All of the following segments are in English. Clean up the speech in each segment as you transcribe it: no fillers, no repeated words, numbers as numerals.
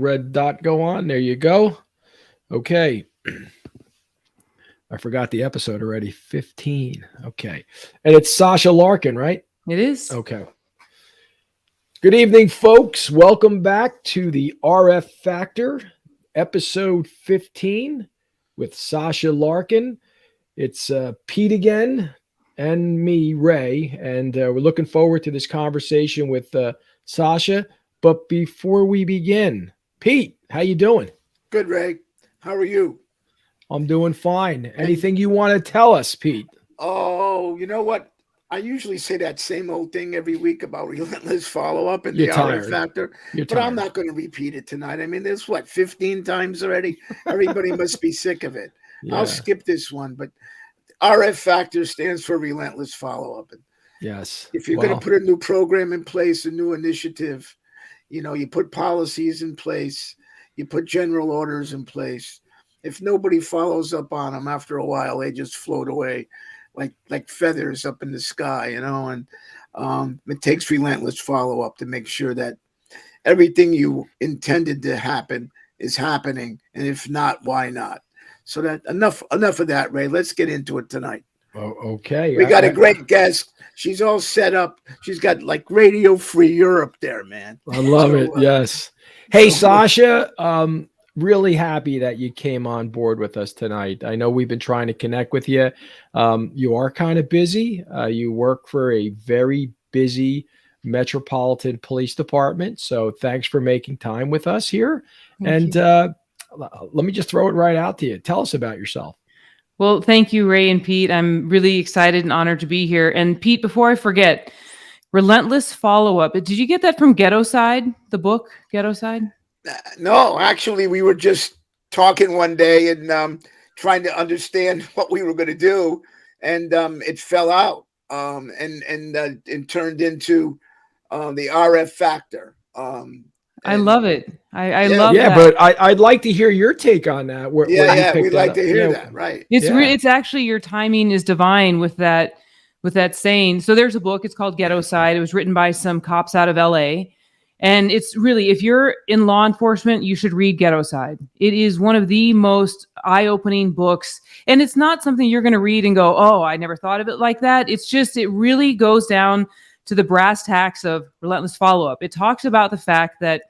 red dot go on. There you go. Okay. I forgot the episode already. 15. Okay. And it's Sasha Larkin, right? It is. Okay. Good evening, folks. Welcome back to the RF Factor, episode 15 with Sasha Larkin. It's Pete again and me, Ray, and we're looking forward to this conversation with Sasha. But before we begin, Pete, how you doing? Good, Ray. How are you? I'm doing fine. Anything you want to tell us, Pete? Oh, you know what? I usually say that same old thing every week about relentless follow-up and You're the tired. RF factor. You're but tired. I'm not going to repeat it tonight. I mean, there's 15 times already? Everybody must be sick of it. Yeah. I'll skip this one, but RF factor stands for relentless follow-up. And Yes. if you're going to put a new program in place, a new initiative, you put policies in place, you put general orders in place. If nobody follows up on them, after a while, they just float away like feathers up in the sky, and it takes relentless follow-up to make sure that everything you intended to happen is happening. And if not, why not? So that enough of that, Ray. Let's get into it tonight. Oh, okay. We got a great guest. She's all set up. She's got like Radio Free Europe there, man. I love it. Yes. Hey, Sasha, really happy that you came on board with us tonight. I know we've been trying to connect with you. You are kind of busy. You work for a very busy Metropolitan Police Department. So thanks for making time with us here. Thank you. you. Let me just throw it right out to you. Tell us about yourself. Well, thank you, Ray and Pete. I'm really excited and honored to be here. And Pete, before I forget, relentless follow-up. Did you get that from Ghetto Side, the book, Ghetto Side? No, actually, we were just talking one day and trying to understand what we were going to do, and it fell out, and it turned into the RF factor. I love it. I love that. Yeah, but I'd like to hear your take on that. We'd like to hear that. Right. It's actually, your timing is divine with that saying. So there's a book. It's called Ghetto Side. It was written by some cops out of LA. And it's really, if you're in law enforcement, you should read Ghetto Side. It is one of the most eye-opening books. And it's not something you're going to read and go, oh, I never thought of it like that. It's just, it really goes down to the brass tacks of relentless follow-up. It talks about the fact that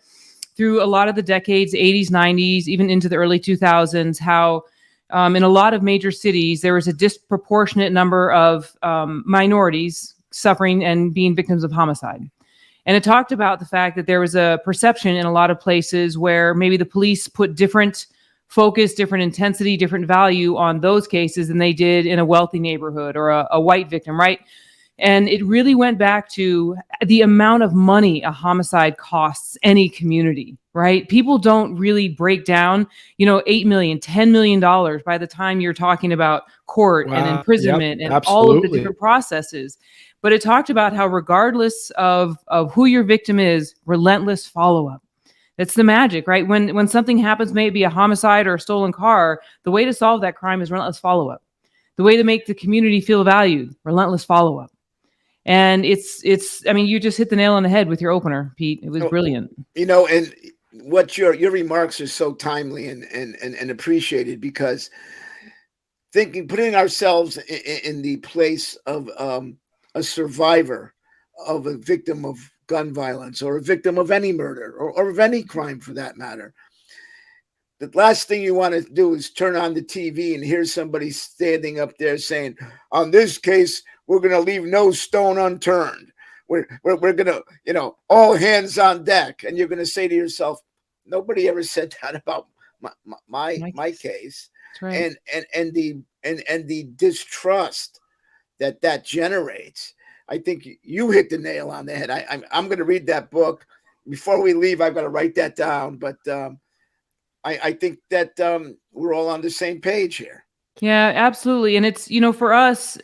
through a lot of the decades, 80s, 90s, even into the early 2000s, how in a lot of major cities, there was a disproportionate number of minorities suffering and being victims of homicide. And it talked about the fact that there was a perception in a lot of places where maybe the police put different focus, different intensity, different value on those cases than they did in a wealthy neighborhood or a white victim, right? And it really went back to the amount of money a homicide costs any community, right? People don't really break down, $8 million, $10 million by the time you're talking about court and imprisonment and all of the different processes. But it talked about how regardless of who your victim is, relentless follow-up. That's the magic, right? When something happens, maybe a homicide or a stolen car, the way to solve that crime is relentless follow-up. The way to make the community feel valued, relentless follow-up. And it's you just hit the nail on the head with your opener, Pete. It was brilliant. And what your remarks are so timely and appreciated, because putting ourselves in the place of a survivor of a victim of gun violence or a victim of any murder or of any crime for that matter. The last thing you want to do is turn on the TV and hear somebody standing up there saying, on this case, we're going to leave no stone unturned. We're going to, all hands on deck. And you're going to say to yourself, nobody ever said that about my case. That's right. And the distrust that generates. I think you hit the nail on the head. I'm going to read that book before we leave. I've got to write that down, but I think that we're all on the same page here. Yeah, absolutely. And it's, for us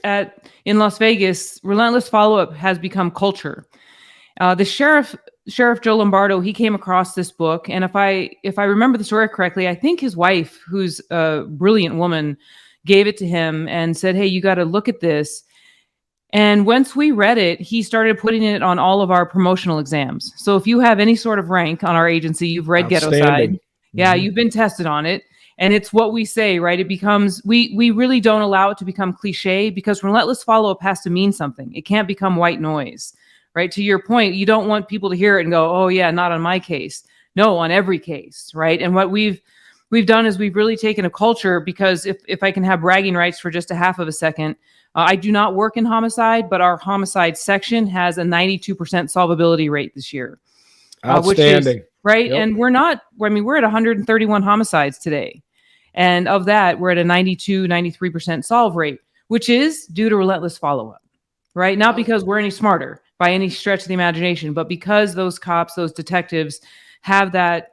in Las Vegas, relentless follow-up has become culture. The Sheriff Joe Lombardo, he came across this book. And if I remember the story correctly, I think his wife, who's a brilliant woman, gave it to him and said, hey, you got to look at this. And once we read it, he started putting it on all of our promotional exams. So if you have any sort of rank on our agency, you've read Ghetto Side. Yeah, you've been tested on it. And it's what we say, right? It becomes, we really don't allow it to become cliche, because relentless follow-up has to mean something. It can't become white noise, right? To your point, you don't want people to hear it and go, oh yeah, not on my case. No, on every case, right? And what we've done is we've really taken a culture, because if I can have bragging rights for just a half of a second, I do not work in homicide, but our homicide section has a 92% solvability rate this year. Outstanding. Which is, right? Yep. And we're at 131 homicides today. And of that, we're at a 93% solve rate, which is due to relentless follow-up, right? Not because we're any smarter by any stretch of the imagination, but because those cops, those detectives have that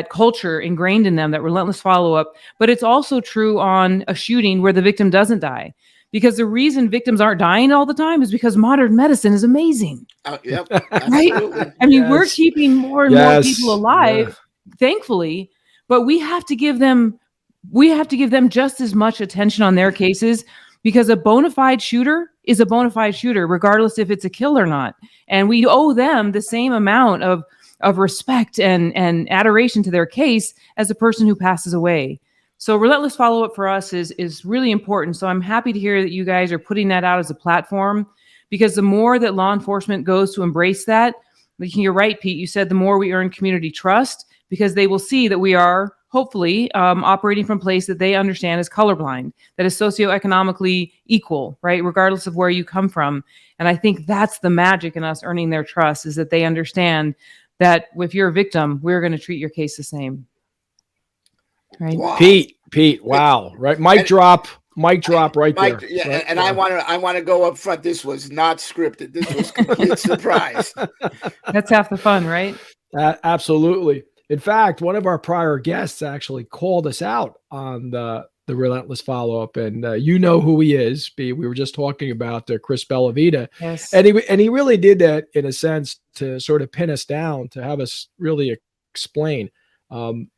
culture ingrained in them, that relentless follow-up. But it's also true on a shooting where the victim doesn't die. Because the reason victims aren't dying all the time is because modern medicine is amazing. Yep, right? I mean, we're keeping more and more people alive, thankfully, but we have to give them just as much attention on their cases, because a bona fide shooter is a bona fide shooter, regardless if it's a kill or not. And we owe them the same amount of respect and adoration to their case as a person who passes away. So relentless follow-up for us is really important. So I'm happy to hear that you guys are putting that out as a platform, because the more that law enforcement goes to embrace that, like you're right, Pete, you said the more we earn community trust, because they will see that we are hopefully operating from a place that they understand is colorblind, that is socioeconomically equal, right? Regardless of where you come from. And I think that's the magic in us earning their trust, is that they understand that if you're a victim, we're going to treat your case the same. Right. Wow. Pete. Wow. Right. Mic drop right there. Yeah. Right? And I want to go up front. This was not scripted. This was complete surprise. That's half the fun, right? Absolutely. In fact, one of our prior guests actually called us out on the relentless follow-up, and you know who he is. We were just talking about Chris Bellavita. Yes. And he really did that in a sense to sort of pin us down, to have us really explain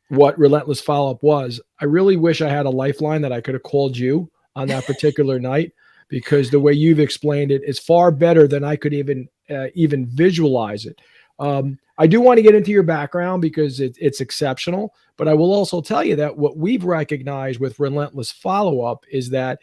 what relentless follow-up was. I really wish I had a lifeline that I could have called you on that particular night, because the way you've explained it is far better than I could even visualize it. I do want to get into your background because it's exceptional, but I will also tell you that what we've recognized with relentless follow-up is that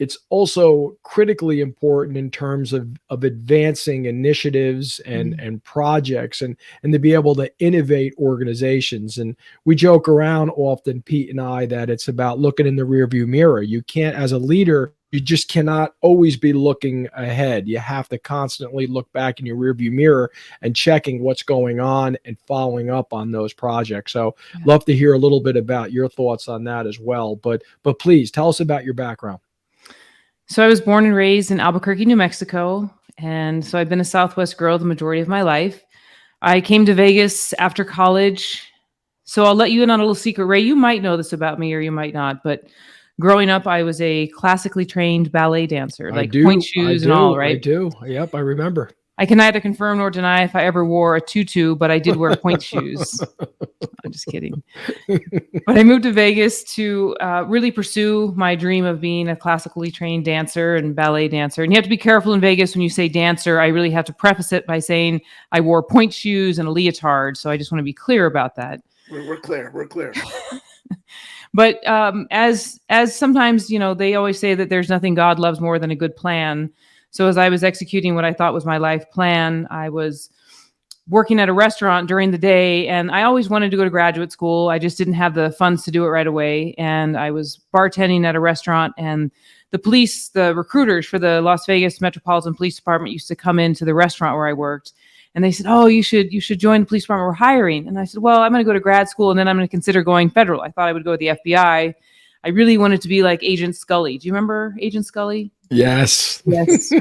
it's also critically important in terms of advancing initiatives and projects and to be able to innovate organizations. And we joke around often, Pete and I, that it's about looking in the rearview mirror. You can't, as a leader, you just cannot always be looking ahead. You have to constantly look back in your rearview mirror and checking what's going on and following up on those projects. So love to hear a little bit about your thoughts on that as well. But please tell us about your background. So I was born and raised in Albuquerque, New Mexico. And so I've been a Southwest girl the majority of my life. I came to Vegas after college. So I'll let you in on a little secret, Ray. You might know this about me or you might not, but growing up, I was a classically trained ballet dancer, like point shoes and all, right? I do. Yep, I remember. I can neither confirm nor deny if I ever wore a tutu, but I did wear point shoes. I'm just kidding. But I moved to Vegas to really pursue my dream of being a classically trained dancer and ballet dancer. And you have to be careful in Vegas when you say dancer. I really have to preface it by saying I wore point shoes and a leotard. So I just want to be clear about that. We're clear. We're clear. But as sometimes, they always say that there's nothing God loves more than a good plan. So as I was executing what I thought was my life plan, I was working at a restaurant during the day, and I always wanted to go to graduate school. I just didn't have the funds to do it right away. And I was bartending at a restaurant, and the recruiters for the Las Vegas Metropolitan Police Department used to come into the restaurant where I worked. And they said, "Oh, you should join the police department. We're hiring." And I said, "Well, I'm going to go to grad school, and then I'm going to consider going federal." I thought I would go to the FBI. I really wanted to be like Agent Scully. Do you remember Agent Scully? Yes. Yes.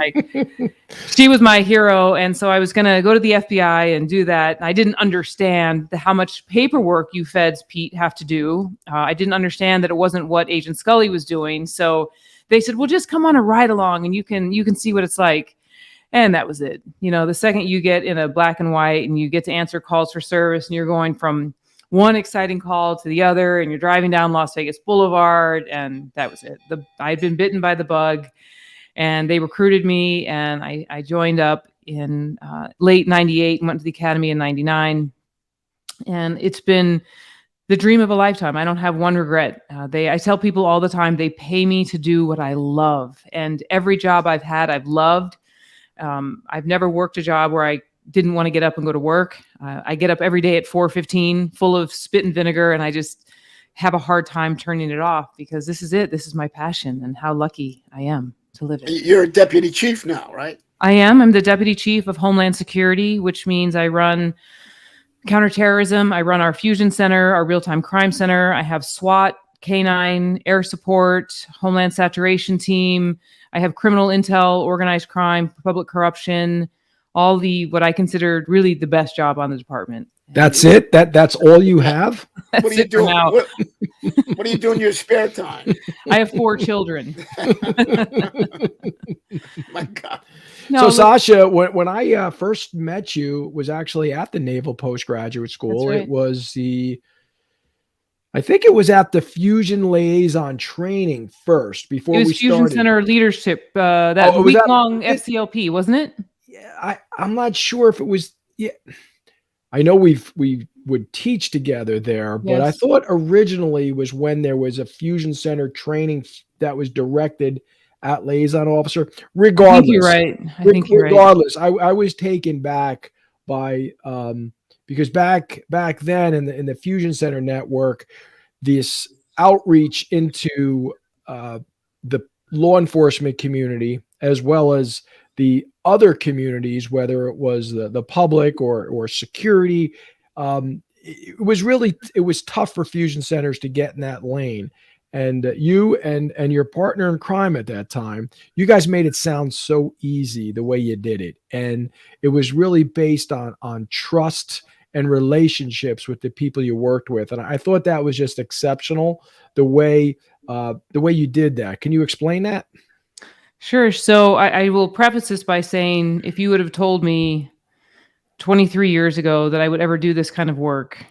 She was my hero. And so I was going to go to the FBI and do that. I didn't understand how much paperwork you feds, Pete, have to do. I didn't understand that it wasn't what Agent Scully was doing. So they said, "Well, just come on a ride along and you can see what it's like." And that was it. The second you get in a black and white and you get to answer calls for service and you're going from one exciting call to the other and you're driving down Las Vegas Boulevard, and that was it. I'd been bitten by the bug. and they recruited me, and I joined up in late 98 and went to the academy in 99. And it's been the dream of a lifetime. I don't have one regret. I tell people all the time, they pay me to do what I love. And every job I've had, I've loved. I've never worked a job where I didn't want to get up and go to work. I get up every day at 4:15, full of spit and vinegar, and I just have a hard time turning it off, because this is it. This is my passion, and how lucky I am to live it. You're a deputy chief now, right? I am. I'm the deputy chief of Homeland Security, which means I run counterterrorism. I run our fusion center, our real-time crime center. I have SWAT, K9, air support, Homeland saturation team. I have criminal intel, organized crime, public corruption, all the what I considered really the best job on the department. That's it? That's all you have? What are you doing? What do you do in your spare time? I have 4 children. My God. No, so Sasha, when I first met you, was actually at the Naval Postgraduate School. Right. It was I think it was at the Fusion Liaison training first before we started. Fusion Center Leadership, that week-long FCLP, wasn't it? Yeah, I'm not sure if it was. Yeah, I know we would teach together there, but I thought originally was when there was a Fusion Center training that was directed at liaison officer. Regardless, I think you're right. Regardless, I was taken back by because back then in the Fusion Center network, this outreach into the law enforcement community as well as the other communities, whether it was the public or security, it was tough for Fusion Centers to get in that lane. And you and your partner in crime at that time, you guys made it sound so easy the way you did it. And it was really based on trust and relationships with the people you worked with. And I thought that was just exceptional, the way you did that. Can you explain that? Sure. So I will preface this by saying, if you would have told me 23 years ago that I would ever do this kind of work,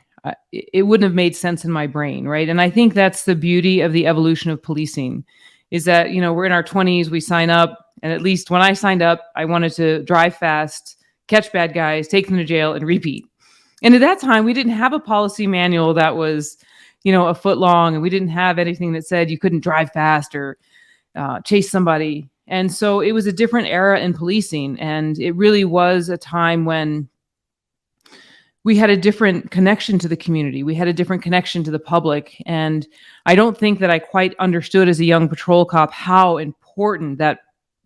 it wouldn't have made sense in my brain, right? And I think that's the beauty of the evolution of policing, is that, we're in our 20s, we sign up, and at least when I signed up, I wanted to drive fast, catch bad guys, take them to jail, and repeat. And at that time, we didn't have a policy manual that was, a foot long, and we didn't have anything that said you couldn't drive fast or chase somebody. And so it was a different era in policing, and it really was a time when we had a different connection to the community. We had a different connection to the public. And I don't think that I quite understood as a young patrol cop how important that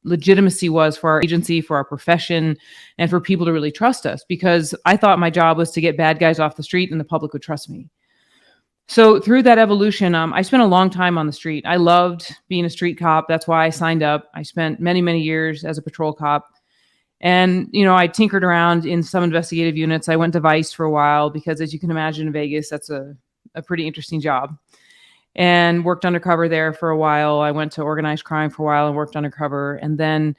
legitimacy was for our agency, for our profession, and for people to really trust us, because I thought my job was to get bad guys off the street and the public would trust me. So through that evolution, I spent a long time on the street. I loved being a street cop. That's why I signed up. I spent many, many years as a patrol cop. And, I tinkered around in some investigative units. I went to Vice for a while because, as you can imagine, in Vegas, that's a pretty interesting job. And worked undercover there for a while. I went to organized crime for a while and worked undercover. And then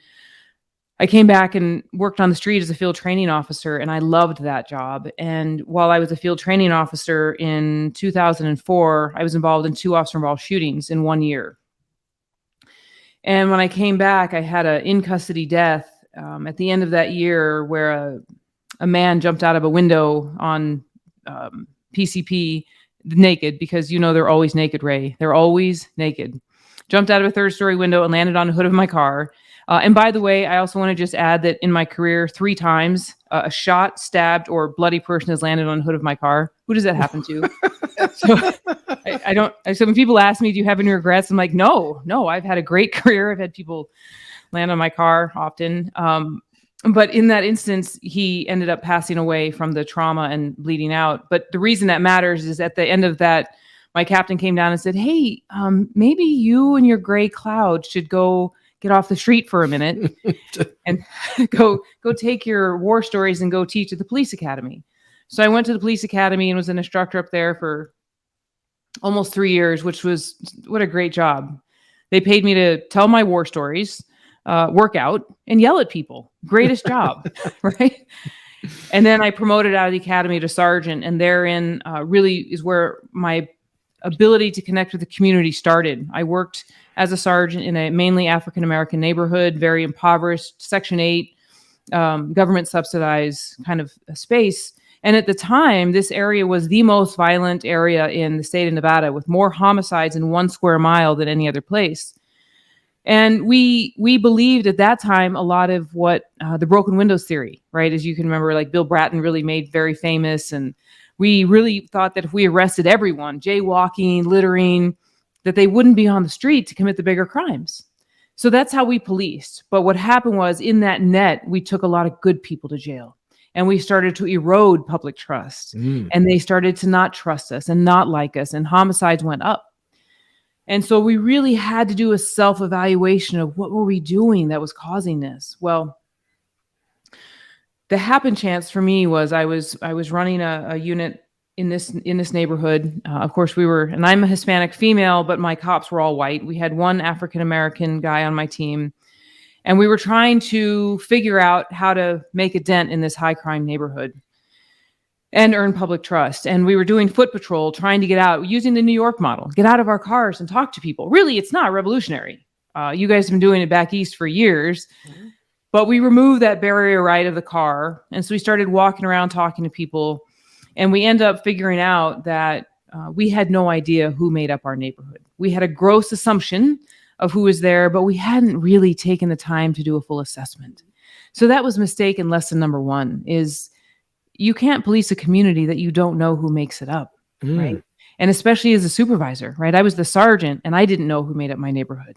I came back and worked on the street as a field training officer, and I loved that job. And while I was a field training officer in 2004, I was involved in 2 officer-involved shootings in 1 year. And when I came back, I had an in-custody death at the end of that year, where a man jumped out of a window on PCP naked, because they're always naked, Ray. They're always naked. Jumped out of a 3rd-story window and landed on the hood of my car. And by the way, I also want to just add that in my career, 3 times a shot, stabbed, or bloody person has landed on the hood of my car. Who does that happen to? So when people ask me, do you have any regrets? I'm like, no, I've had a great career. I've had people land on my car often. But in that instance, he ended up passing away from the trauma and bleeding out. But the reason that matters is at the end of that, my captain came down and said, hey, maybe you and your gray cloud should go get off the street for a minute and go take your war stories and go teach at the police academy. So I went to the police academy and was an instructor up there for almost 3 years, which was what a great job. They paid me to tell my war stories, work out, and yell at people. Greatest job, right? And then I promoted out of the academy to sergeant, and therein really is where my ability to connect with the community started. I worked as a sergeant in a mainly African-American neighborhood, very impoverished, Section 8, government subsidized kind of a space. And at the time, this area was the most violent area in the state of Nevada, with more homicides in 1 square mile than any other place. And we believed at that time a lot of what the broken windows theory, right? As you can remember, like Bill Bratton really made very famous. And we really thought that if we arrested everyone, jaywalking, littering, that they wouldn't be on the street to commit the bigger crimes. So that's how we policed. But what happened was, in that net, we took a lot of good people to jail. And we started to erode public trust. And they started to not trust us and not like us. And homicides went up. And so we really had to do a self-evaluation of what were we doing that was causing this. Well, the happen chance for me was I was running a unit in this neighborhood. Of course, and I'm a Hispanic female, but my cops were all white. We had one African-American guy on my team, and we were trying to figure out how to make a dent in this high crime neighborhood and earn public trust. And we were doing foot patrol, trying to get out, using the New York model, get out of our cars and talk to people. Really, it's not revolutionary. You guys have been doing it back east for years, but we removed that barrier right of the car. And so we started walking around talking to people, and we ended up figuring out that we had no idea who made up our neighborhood. We had a gross assumption of who was there, but we hadn't really taken the time to do a full assessment. So that was mistake and lesson number one is, you can't police a community that you don't know who makes it up, right? And especially as a supervisor, right? I was the sergeant and I didn't know who made up my neighborhood.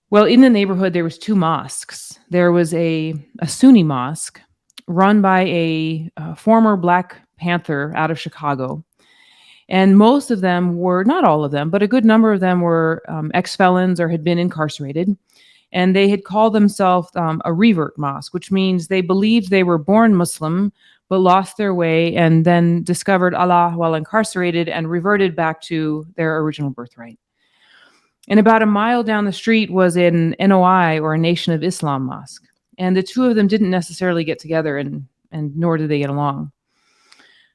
Well, in the neighborhood, there was 2 mosques. There was a Sunni mosque run by a former Black Panther out of Chicago. And most of them were, not all of them, but a good number of them were ex-felons or had been incarcerated. And they had called themselves a revert mosque, which means they believed they were born Muslim, but lost their way and then discovered Allah while incarcerated and reverted back to their original birthright. And about a mile down the street was an NOI, or a Nation of Islam mosque. And the 2 of them didn't necessarily get together, and nor did they get along.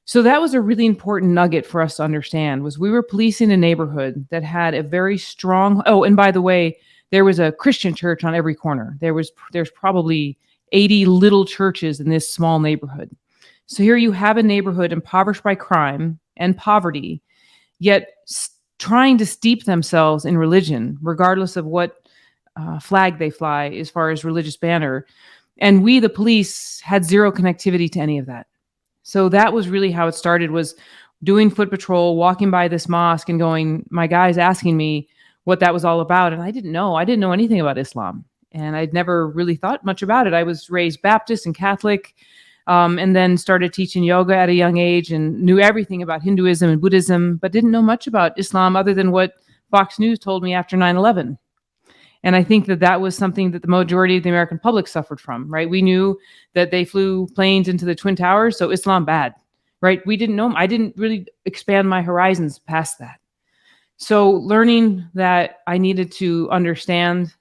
So that was a really important nugget for us to understand, was we were policing a neighborhood that had a very strong, and by the way, there was a Christian church on every corner. There's probably 80 little churches in this small neighborhood. So here you have a neighborhood impoverished by crime and poverty, yet trying to steep themselves in religion, regardless of what flag they fly as far as religious banner. And we, the police, had zero connectivity to any of that. So that was really how it started, was doing foot patrol, walking by this mosque and going, my guy's asking me what that was all about. And I didn't know anything about Islam. And I'd never really thought much about it. I was raised Baptist and Catholic, and then started teaching yoga at a young age and knew everything about Hinduism and Buddhism, but didn't know much about Islam other than what Fox News told me after 9/11. And I think that was something that the majority of the American public suffered from, right? We knew that they flew planes into the Twin Towers, so Islam bad, right? We didn't know. I didn't really expand my horizons past that. So learning that I needed to understand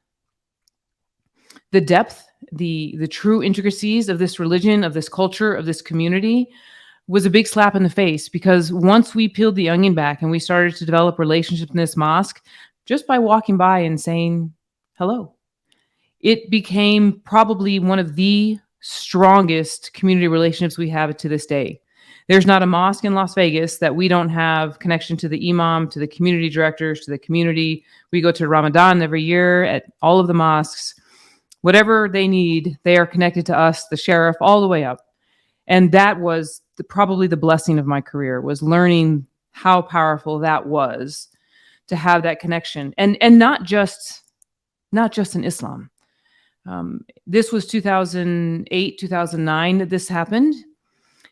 the depth, the true intricacies of this religion, of this culture, of this community, was a big slap in the face, because once we peeled the onion back and we started to develop relationships in this mosque, just by walking by and saying hello, it became probably one of the strongest community relationships we have to this day. There's not a mosque in Las Vegas that we don't have connection to the imam, to the community directors, to the community. We go to Ramadan every year at all of the mosques. Whatever they need, they are connected to us, the sheriff, all the way up. And that was probably the blessing of my career, was learning how powerful that was to have that connection. And not just in Islam. This was 2008, 2009 that this happened.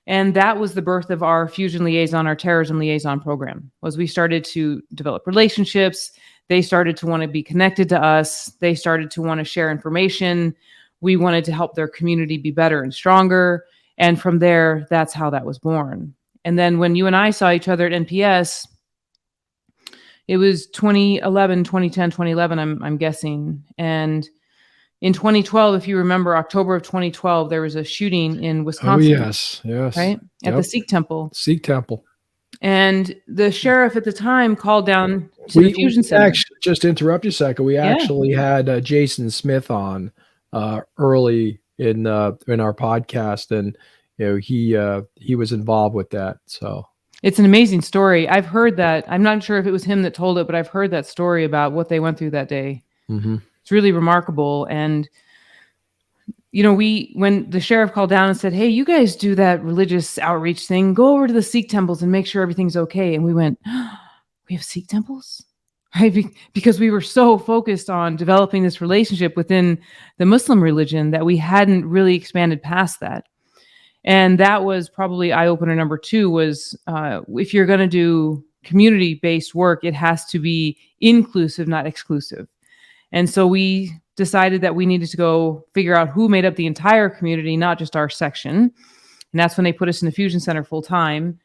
And that was the birth of our Fusion Liaison, our terrorism liaison program, was we started to develop relationships. They started to want to be connected to us. They started to want to share information. We wanted to help their community be better and stronger. And from there, that's how that was born. And then when you and I saw each other at NPS, it was 2011, 2010, 2011, I'm guessing. And in 2012, if you remember, October of 2012, there was a shooting in Wisconsin. Oh, yes. Right? At the Sikh temple. Sikh temple. And the sheriff at the time called down to the fusion center. Actually, just to interrupt you a second, we actually had Jason Smith on early in our podcast, and he was involved with that. So it's an amazing story. I've heard that. I'm not sure if it was him that told it, but I've heard that story about what they went through that day. Mm-hmm. It's really remarkable. And when the sheriff called down and said, "Hey, you guys do that religious outreach thing, go over to the Sikh temples and make sure everything's okay." And we went, "We have Sikh temples?" Right? Because we were so focused on developing this relationship within the Muslim religion that we hadn't really expanded past that. And that was probably eye opener number 2 was if you're going to do community-based work, it has to be inclusive, not exclusive. And so we decided that we needed to go figure out who made up the entire community, not just our section. And that's when they put us in the Fusion Center full time.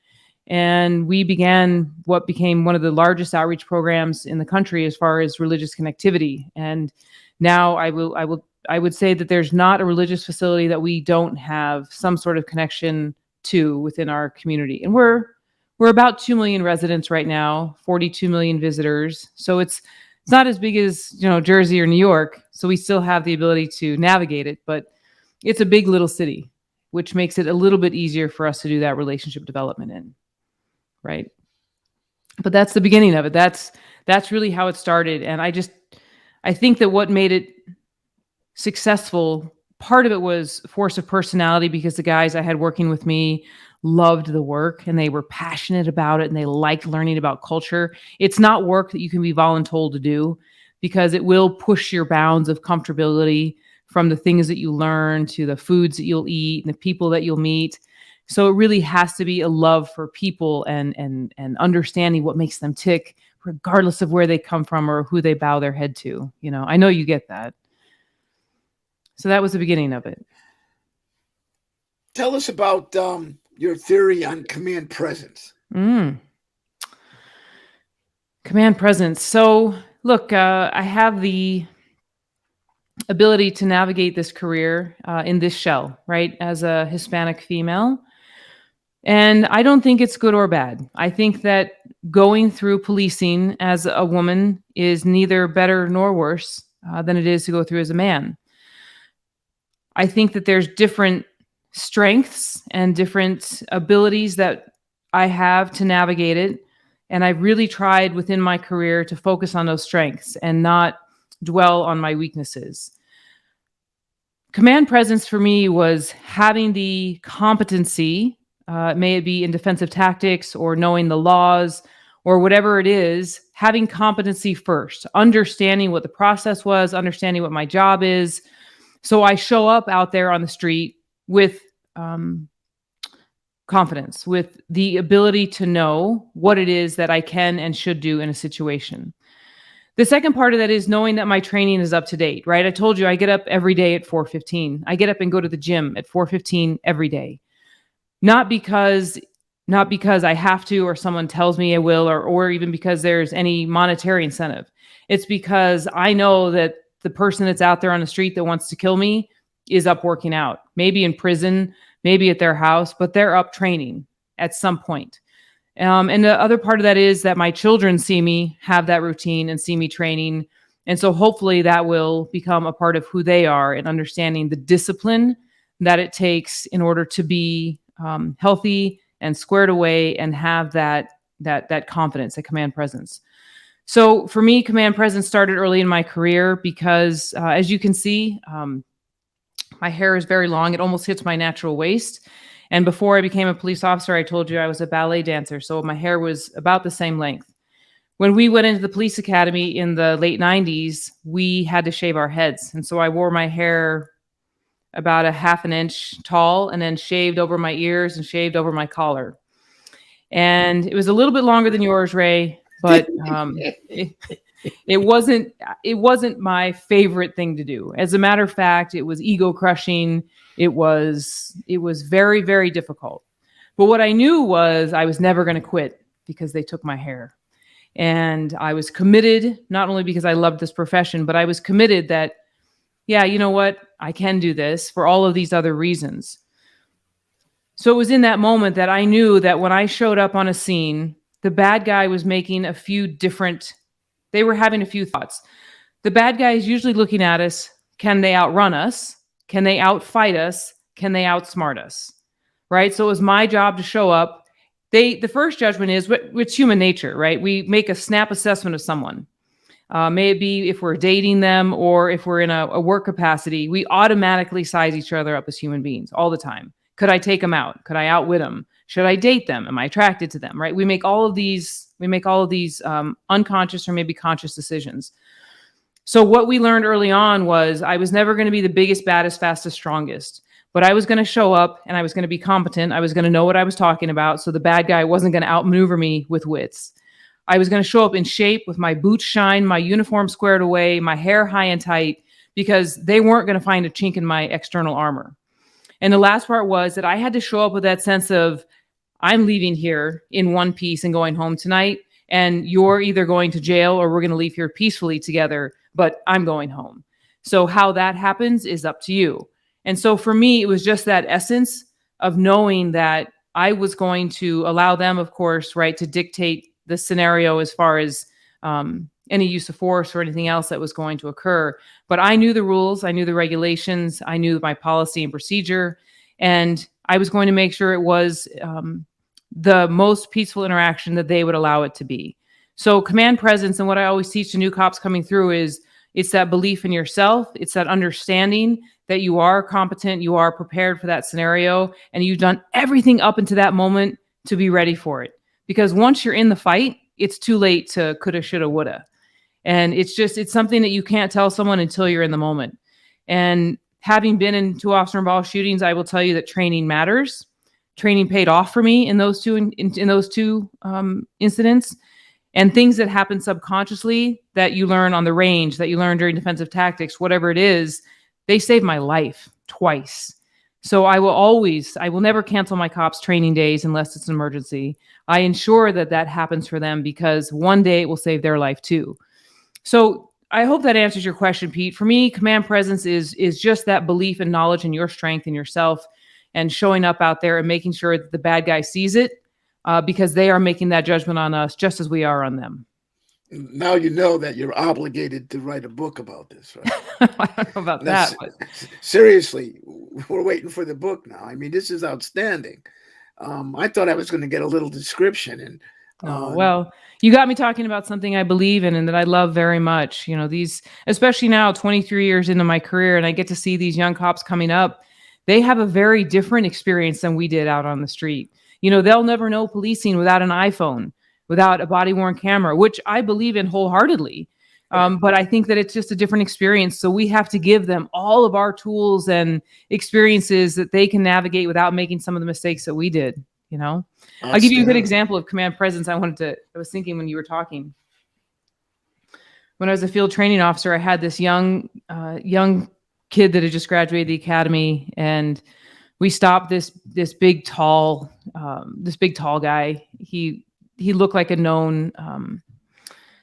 And we began what became one of the largest outreach programs in the country as far as religious connectivity. And now I would say that there's not a religious facility that we don't have some sort of connection to within our community. And we're about 2 million residents right now, 42 million visitors. So it's not as big as, Jersey or New York. So we still have the ability to navigate it, but it's a big little city, which makes it a little bit easier for us to do that relationship development in. Right. But that's the beginning of it. That's really how it started. And I think that what made it successful, part of it was force of personality, because the guys I had working with me loved the work and they were passionate about it and they liked learning about culture. It's not work that you can be voluntold to do, because it will push your bounds of comfortability from the things that you learn to the foods that you'll eat and the people that you'll meet. So it really has to be a love for people and understanding what makes them tick, regardless of where they come from or who they bow their head to. I know you get that. So that was the beginning of it. Tell us about your theory on command presence. Command presence. So look, I have the ability to navigate this career in this shell, right, as a Hispanic female. And I don't think it's good or bad. I think that going through policing as a woman is neither better nor worse than it is to go through as a man. I think that there's different strengths and different abilities that I have to navigate it. And I've really tried within my career to focus on those strengths and not dwell on my weaknesses. Command presence for me was having the competency, may it be in defensive tactics or knowing the laws or whatever it is, having competency first, understanding what the process was, understanding what my job is. So I show up out there on the street with confidence, with the ability to know what it is that I can and should do in a situation. The second part of that is knowing that my training is up to date, right? I told you I get up every day at 4:15. I get up and go to the gym at 4:15 every day. Not because I have to, or someone tells me I will, or even because there's any monetary incentive. It's because I know that the person that's out there on the street that wants to kill me is up working out, maybe in prison, maybe at their house, but they're up training at some point. And the other part of that is that my children see me have that routine and see me training. And so hopefully that will become a part of who they are, and understanding the discipline that it takes in order to be healthy and squared away and have that confidence, that command presence. So for me, command presence started early in my career because as you can see, my hair is very long. It almost hits my natural waist. And before I became a police officer, I told you I was a ballet dancer. So my hair was about the same length. When we went into the police academy in the late 90s, we had to shave our heads. And so I wore my hair about a half an inch tall and then shaved over my ears and shaved over my collar. And it was a little bit longer than yours, Ray, but it wasn't my favorite thing to do. As a matter of fact, it was ego crushing. It was very, very difficult. But what I knew was I was never going to quit because they took my hair. And I was committed, not only because I loved this profession, but I was committed that, yeah, you know what? I can do this for all of these other reasons. So it was in that moment that I knew that when I showed up on a scene, the bad guy was making they were having a few thoughts. The bad guy is usually looking at us. Can they outrun us? Can they outfight us? Can they outsmart us? Right? So it was my job to show up. The first judgment is it's human nature, right? We make a snap assessment of someone. May it be if we're dating them or if we're in a work capacity, we automatically size each other up as human beings all the time. Could I take them out? Could I outwit them? Should I date them? Am I attracted to them? Right? We make all of these unconscious or maybe conscious decisions. So what we learned early on was I was never going to be the biggest, baddest, fastest, strongest, but I was going to show up and I was going to be competent. I was going to know what I was talking about. So the bad guy wasn't going to outmaneuver me with wits. I was going to show up in shape with my boots shine, my uniform squared away, my hair high and tight, because they weren't going to find a chink in my external armor. And the last part was that I had to show up with that sense of I'm leaving here in one piece and going home tonight. And you're either going to jail or we're going to leave here peacefully together, but I'm going home. So how that happens is up to you. And so for me, it was just that essence of knowing that I was going to allow them, of course, right, to dictate the scenario as far as any use of force or anything else that was going to occur. But I knew the rules, I knew the regulations, I knew my policy and procedure, and I was going to make sure it was the most peaceful interaction that they would allow it to be. So command presence, and what I always teach to new cops coming through is it's that belief in yourself. It's that understanding that you are competent, you are prepared for that scenario, and you've done everything up into that moment to be ready for it. Because once you're in the fight, it's too late to coulda, shoulda, woulda. And it's something that you can't tell someone until you're in the moment. And having been in 2 officer involved shootings, I will tell you that training matters. Training paid off for me in those two incidents. And things that happen subconsciously that you learn on the range, that you learn during defensive tactics, whatever it is, they saved my life twice. So I will never cancel my cops' training days unless it's an emergency. I ensure that happens for them because one day it will save their life too. So I hope that answers your question, Pete. For me, command presence is just that belief and knowledge in your strength and yourself and showing up out there and making sure that the bad guy sees it because they are making that judgment on us just as we are on them. Now you know that you're obligated to write a book about this, right? I don't know about that. But seriously, we're waiting for the book now. I mean, this is outstanding. I thought I was going to get a little description. And well, you got me talking about something I believe in and that I love very much. You know, these, especially now, 23 years into my career, and I get to see these young cops coming up. They have a very different experience than we did out on the street. You know, they'll never know policing without an iPhone, without a body-worn camera, which I believe in wholeheartedly. But I think that it's just a different experience. So we have to give them all of our tools and experiences that they can navigate without making some of the mistakes that we did, you know? I'll give you a good example of command presence. I was thinking when you were talking. When I was a field training officer, I had this young kid that had just graduated the academy, and we stopped this big tall guy. He looked like a known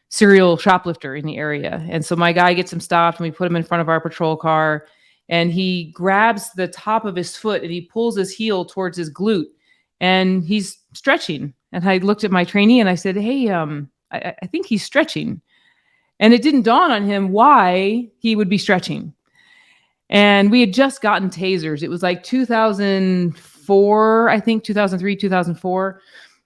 serial shoplifter in the area. And so my guy gets him stopped and we put him in front of our patrol car, and he grabs the top of his foot and he pulls his heel towards his glute and he's stretching. And I looked at my trainee and I said, hey, I think he's stretching. And it didn't dawn on him why he would be stretching. And we had just gotten tasers. It was like 2004, I think 2003, 2004.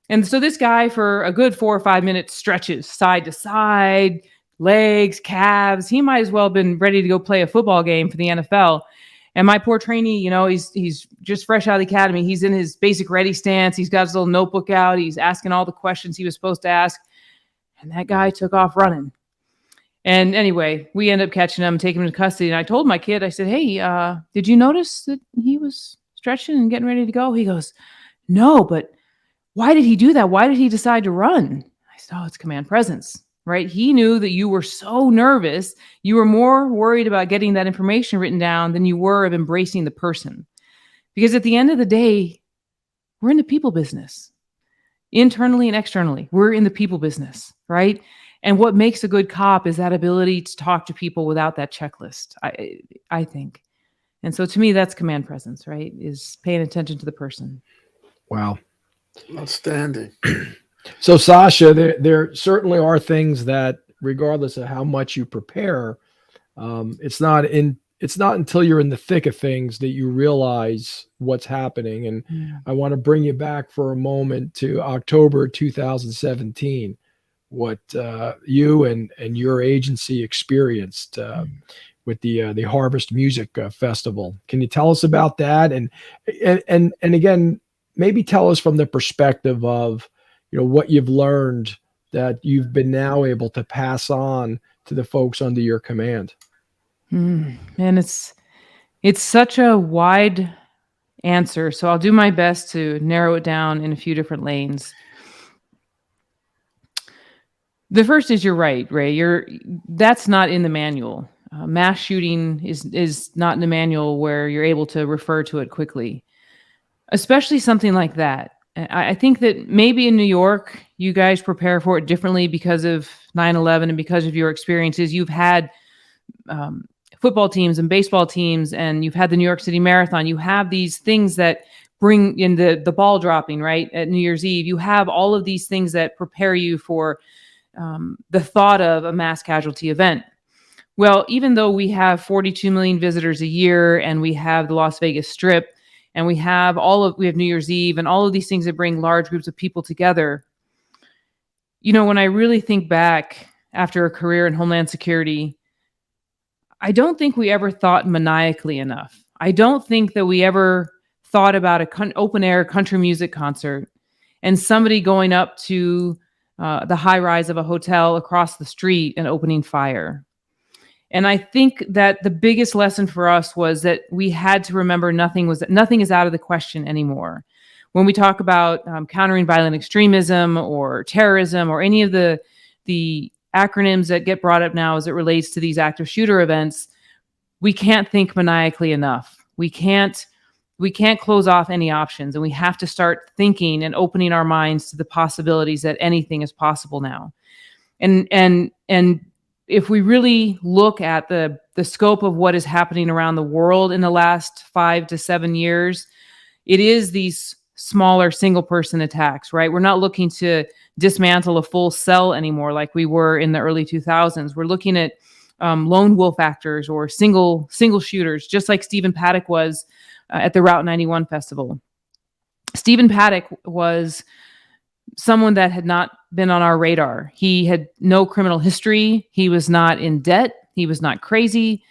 And so this guy for a good 4 or 5 minutes stretches side to side, legs, calves. He might as well have been ready to go play a football game for the NFL. And my poor trainee, you know, he's just fresh out of the academy. He's in his basic ready stance. He's got his little notebook out. He's asking all the questions he was supposed to ask. And that guy took off running. And anyway, we ended up catching him, taking him into custody. And I told my kid, I said, hey, did you notice that he was stretching and getting ready to go? He goes, no, but why did he do that? Why did he decide to run? I said, oh, it's command presence, right? He knew that you were so nervous. You were more worried about getting that information written down than you were of embracing the person. Because at the end of the day, we're in the people business. Internally and externally, we're in the people business, right? And what makes a good cop is that ability to talk to people without that checklist, I think. And so to me, that's command presence, right? Is paying attention to the person. Wow. Outstanding. So, Sasha, there certainly are things that, regardless of how much you prepare, it's not until you're in the thick of things that you realize what's happening. And Yeah. I want to bring you back for a moment to October 2017, what you and your agency experienced with the Harvest Music Festival. Can you tell us about that? And again, maybe tell us from the perspective of, what you've learned that you've been now able to pass on to the folks under your command. And it's such a wide answer, so I'll do my best to narrow it down in a few different lanes. The first is, you're right, Ray. That's not in the manual. Mass shooting is not in the manual where you're able to refer to it quickly, especially something like that. I think that maybe in New York, you guys prepare for it differently because of 9/11 and because of your experiences. You've had football teams and baseball teams, and you've had the New York City Marathon. You have these things that bring in the ball dropping, right, at New Year's Eve. You have all of these things that prepare you for the thought of a mass casualty event. Well, even though we have 42 million visitors a year, and we have the Las Vegas Strip, and we have New Year's Eve, and all of these things that bring large groups of people together. When I really think back after a career in Homeland Security, I don't think we ever thought maniacally enough. I don't think that we ever thought about an open air country music concert and somebody going up to the high rise of a hotel across the street and opening fire. And I think that the biggest lesson for us was that we had to remember nothing is out of the question anymore. When we talk about countering violent extremism or terrorism or any of the acronyms that get brought up now as it relates to these active shooter events, we can't think maniacally enough. We can't close off any options, and we have to start thinking and opening our minds to the possibilities that anything is possible now. And if we really look at the scope of what is happening around the world in the last 5 to 7 years, it is these smaller single person attacks, right? We're not looking to dismantle a full cell anymore like we were in the early 2000s. We're looking at lone wolf actors or single shooters, just like Stephen Paddock was at the Route 91 festival. Stephen Paddock was someone that had not been on our radar. He had no criminal history. He was not in debt. He was not crazy.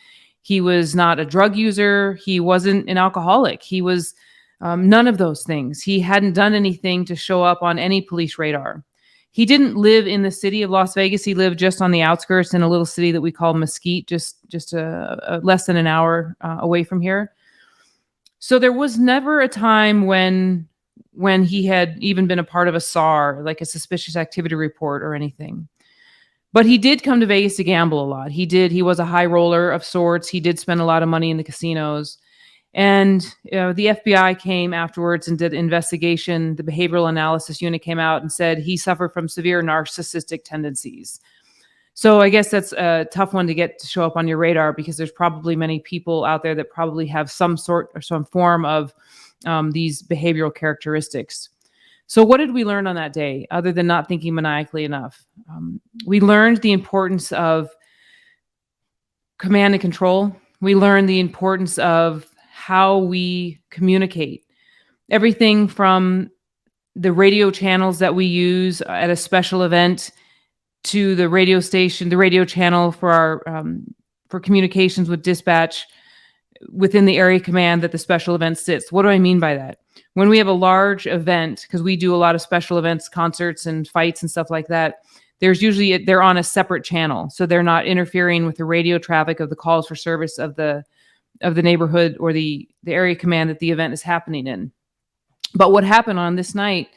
He was not a drug user. He wasn't an alcoholic. He was none of those things. He hadn't done anything to show up on any police radar. He didn't live in the city of Las Vegas. He lived just on the outskirts in a little city that we call Mesquite, just a less than an hour away from here. So there was never a time when he had even been a part of a SAR, like a suspicious activity report or anything. But he did come to Vegas to gamble a lot. He was a high roller of sorts. He did spend a lot of money in the casinos. And the FBI came afterwards and did an investigation. The behavioral analysis unit came out and said he suffered from severe narcissistic tendencies. So I guess that's a tough one to get to show up on your radar, because there's probably many people out there that probably have some sort or some form of these behavioral characteristics. So what did we learn on that day, other than not thinking maniacally enough? We learned the importance of command and control. We learned the importance of how we communicate. Everything from the radio channels that we use at a special event to the radio station, the radio channel for our for communications with dispatch within the area command that the special event sits. What do I mean by that? When we have a large event, because we do a lot of special events, concerts and fights and stuff like that, they're on a separate channel. So they're not interfering with the radio traffic of the calls for service of the neighborhood or the area command that the event is happening in. But what happened on this night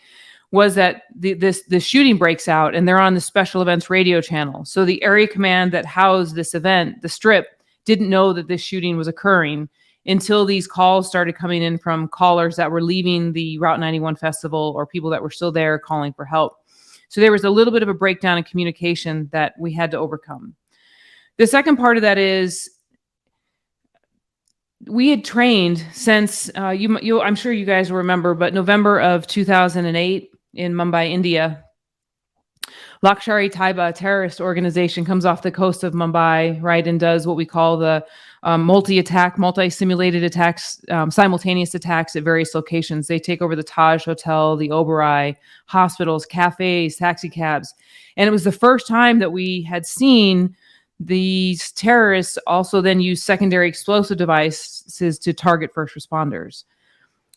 was that the shooting breaks out, and they're on the special events radio channel. So the area command that housed this event, the Strip, didn't know that this shooting was occurring until these calls started coming in from callers that were leaving the Route 91 festival or people that were still there calling for help. So there was a little bit of a breakdown in communication that we had to overcome. The second part of that is we had trained since I'm sure you guys will remember, but November of 2008 in Mumbai, India, Lakshar-e-Taiba terrorist organization comes off the coast of Mumbai, right, and does what we call the multi-simulated attacks, simultaneous attacks at various locations. They take over the Taj Hotel, the Oberoi, hospitals, cafes, taxi cabs. And it was the first time that we had seen these terrorists also then use secondary explosive devices to target first responders.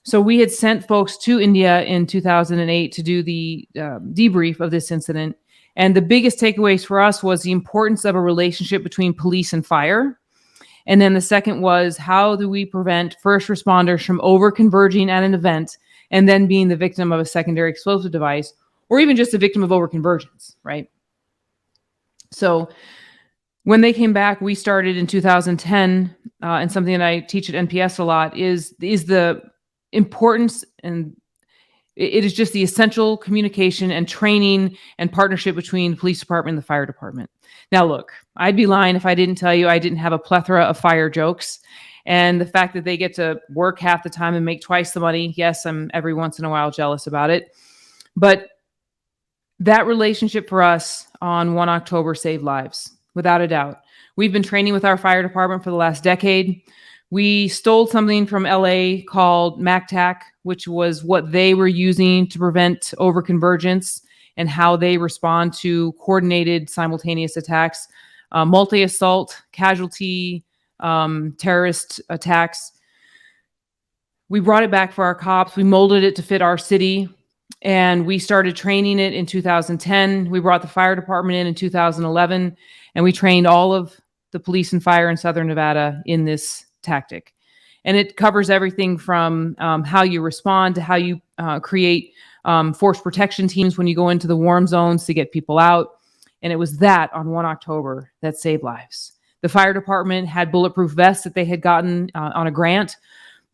So we had sent folks to India in 2008 to do the debrief of this incident. And the biggest takeaways for us was the importance of a relationship between police and fire. And then the second was, how do we prevent first responders from over-converging at an event and then being the victim of a secondary explosive device, or even just a victim of over-convergence, right? So when they came back, we started in 2010, and something that I teach at NPS a lot is the importance, and it is just the essential communication and training and partnership between the police department and the fire department. Now, look, I'd be lying if I didn't tell you I didn't have a plethora of fire jokes. And the fact that they get to work half the time and make twice the money, yes, I'm every once in a while jealous about it. But that relationship for us on 1 October saved lives, without a doubt. We've been training with our fire department for the last decade. We stole something from LA called MACTAC, which was what they were using to prevent overconvergence and how they respond to coordinated simultaneous attacks, multi-assault, casualty, terrorist attacks. We brought it back for our cops. We molded it to fit our city, and we started training it in 2010. We brought the fire department in 2011, and we trained all of the police and fire in Southern Nevada in this tactic. And it covers everything from how you respond to how you create force protection teams when you go into the warm zones to get people out. And it was that on 1 October that saved lives. The fire department had bulletproof vests that they had gotten on a grant.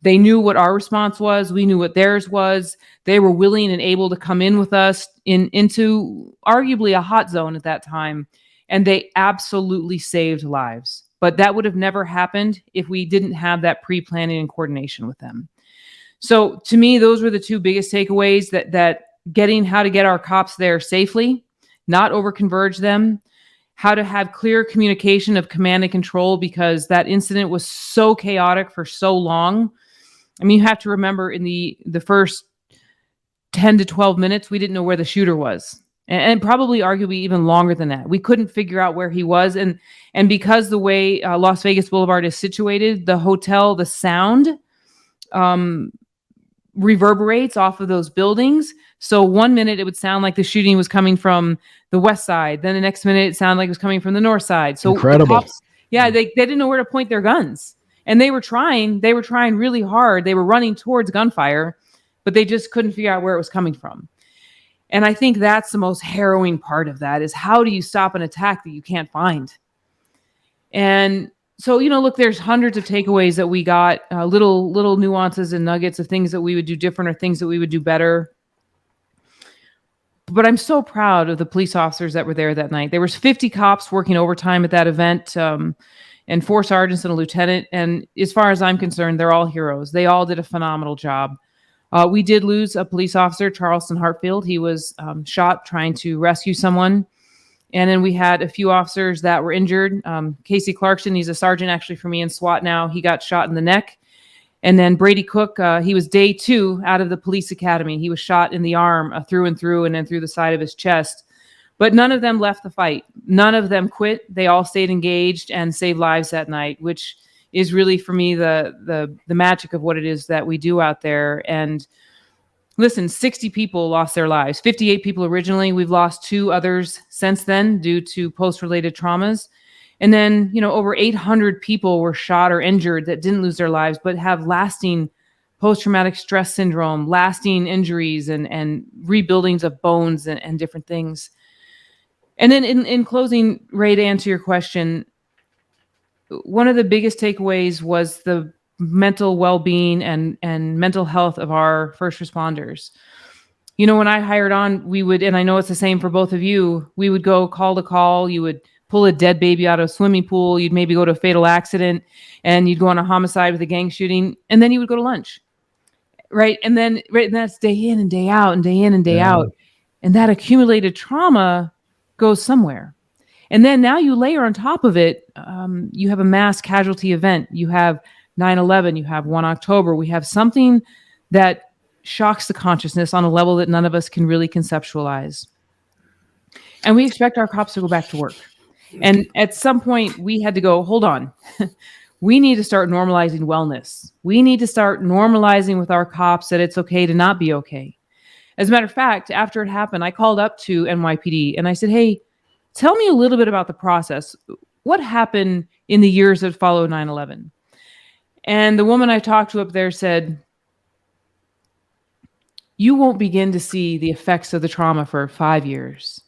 They knew what our response was. We knew what theirs was. They were willing and able to come in with us into arguably a hot zone at that time. And they absolutely saved lives. But that would have never happened if we didn't have that pre-planning and coordination with them. So to me, those were the two biggest takeaways, that getting how to get our cops there safely, not over-converge them, how to have clear communication of command and control, because that incident was so chaotic for so long. I mean, you have to remember in the first 10 to 12 minutes, we didn't know where the shooter was. And probably arguably even longer than that. We couldn't figure out where he was. And because the way Las Vegas Boulevard is situated, the hotel, the sound reverberates off of those buildings. So 1 minute it would sound like the shooting was coming from the west side. Then the next minute it sounded like it was coming from the north side. So incredible. The cops, they didn't know where to point their guns. And they were trying really hard. They were running towards gunfire, but they just couldn't figure out where it was coming from. And I think that's the most harrowing part of that, is how do you stop an attack that you can't find? And so, look, there's hundreds of takeaways that we got, little nuances and nuggets of things that we would do different or things that we would do better. But I'm so proud of the police officers that were there that night. There was 50 cops working overtime at that event, and 4 sergeants and a lieutenant. And as far as I'm concerned, they're all heroes. They all did a phenomenal job. We did lose a police officer, Charleston Hartfield. He was shot trying to rescue someone. And then we had a few officers that were injured. Casey Clarkson, he's a sergeant actually for me in SWAT now. He got shot in the neck. And then Brady Cook, he was day 2 out of the police academy. He was shot in the arm through and through, and then through the side of his chest. But none of them left the fight. None of them quit. They all stayed engaged and saved lives that night, which is really, for me, the magic of what it is that we do out there. And listen, 60 people lost their lives, 58 people originally. We've lost 2 others since then due to post-related traumas. And then, over 800 people were shot or injured that didn't lose their lives, but have lasting post-traumatic stress syndrome, lasting injuries, and rebuildings of bones and different things. And then in closing, Ray, to answer your question, one of the biggest takeaways was the mental well-being and mental health of our first responders. When I hired on, we would, and I know it's the same for both of you, we would go call to call. You would pull a dead baby out of a swimming pool. You'd maybe go to a fatal accident, and you'd go on a homicide with a gang shooting, and then you would go to lunch. Right. And then and that's day in and day out and day in and day out. And that accumulated trauma goes somewhere. And then now you layer on top of it, you have a mass casualty event. You have 9/11, you have 1 October. We have something that shocks the consciousness on a level that none of us can really conceptualize. And we expect our cops to go back to work. And at some point we had to go, hold on. We need to start normalizing wellness. We need to start normalizing with our cops that it's okay to not be okay. As a matter of fact, after it happened, I called up to NYPD and I said, hey, tell me a little bit about the process. What happened in the years that followed 9/11? And the woman I talked to up there said, you won't begin to see the effects of the trauma for 5 years.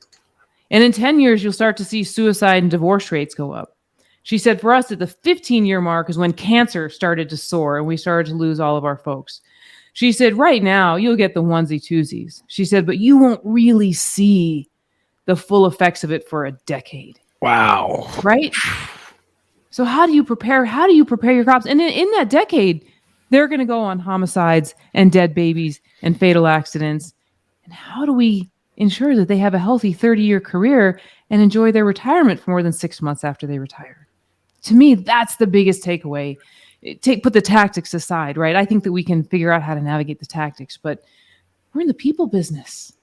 And in 10 years, you'll start to see suicide and divorce rates go up. She said, for us at the 15-year mark is when cancer started to soar and we started to lose all of our folks. She said, right now, you'll get the onesie twosies. She said, but you won't really see the full effects of it for a decade. Wow. Right? So how do you prepare? How do you prepare your cops? And in that decade, they're going to go on homicides and dead babies and fatal accidents. And how do we ensure that they have a healthy 30-year career and enjoy their retirement for more than 6 months after they retire? To me, that's the biggest takeaway. Put the tactics aside, right? I think that we can figure out how to navigate the tactics, but we're in the people business.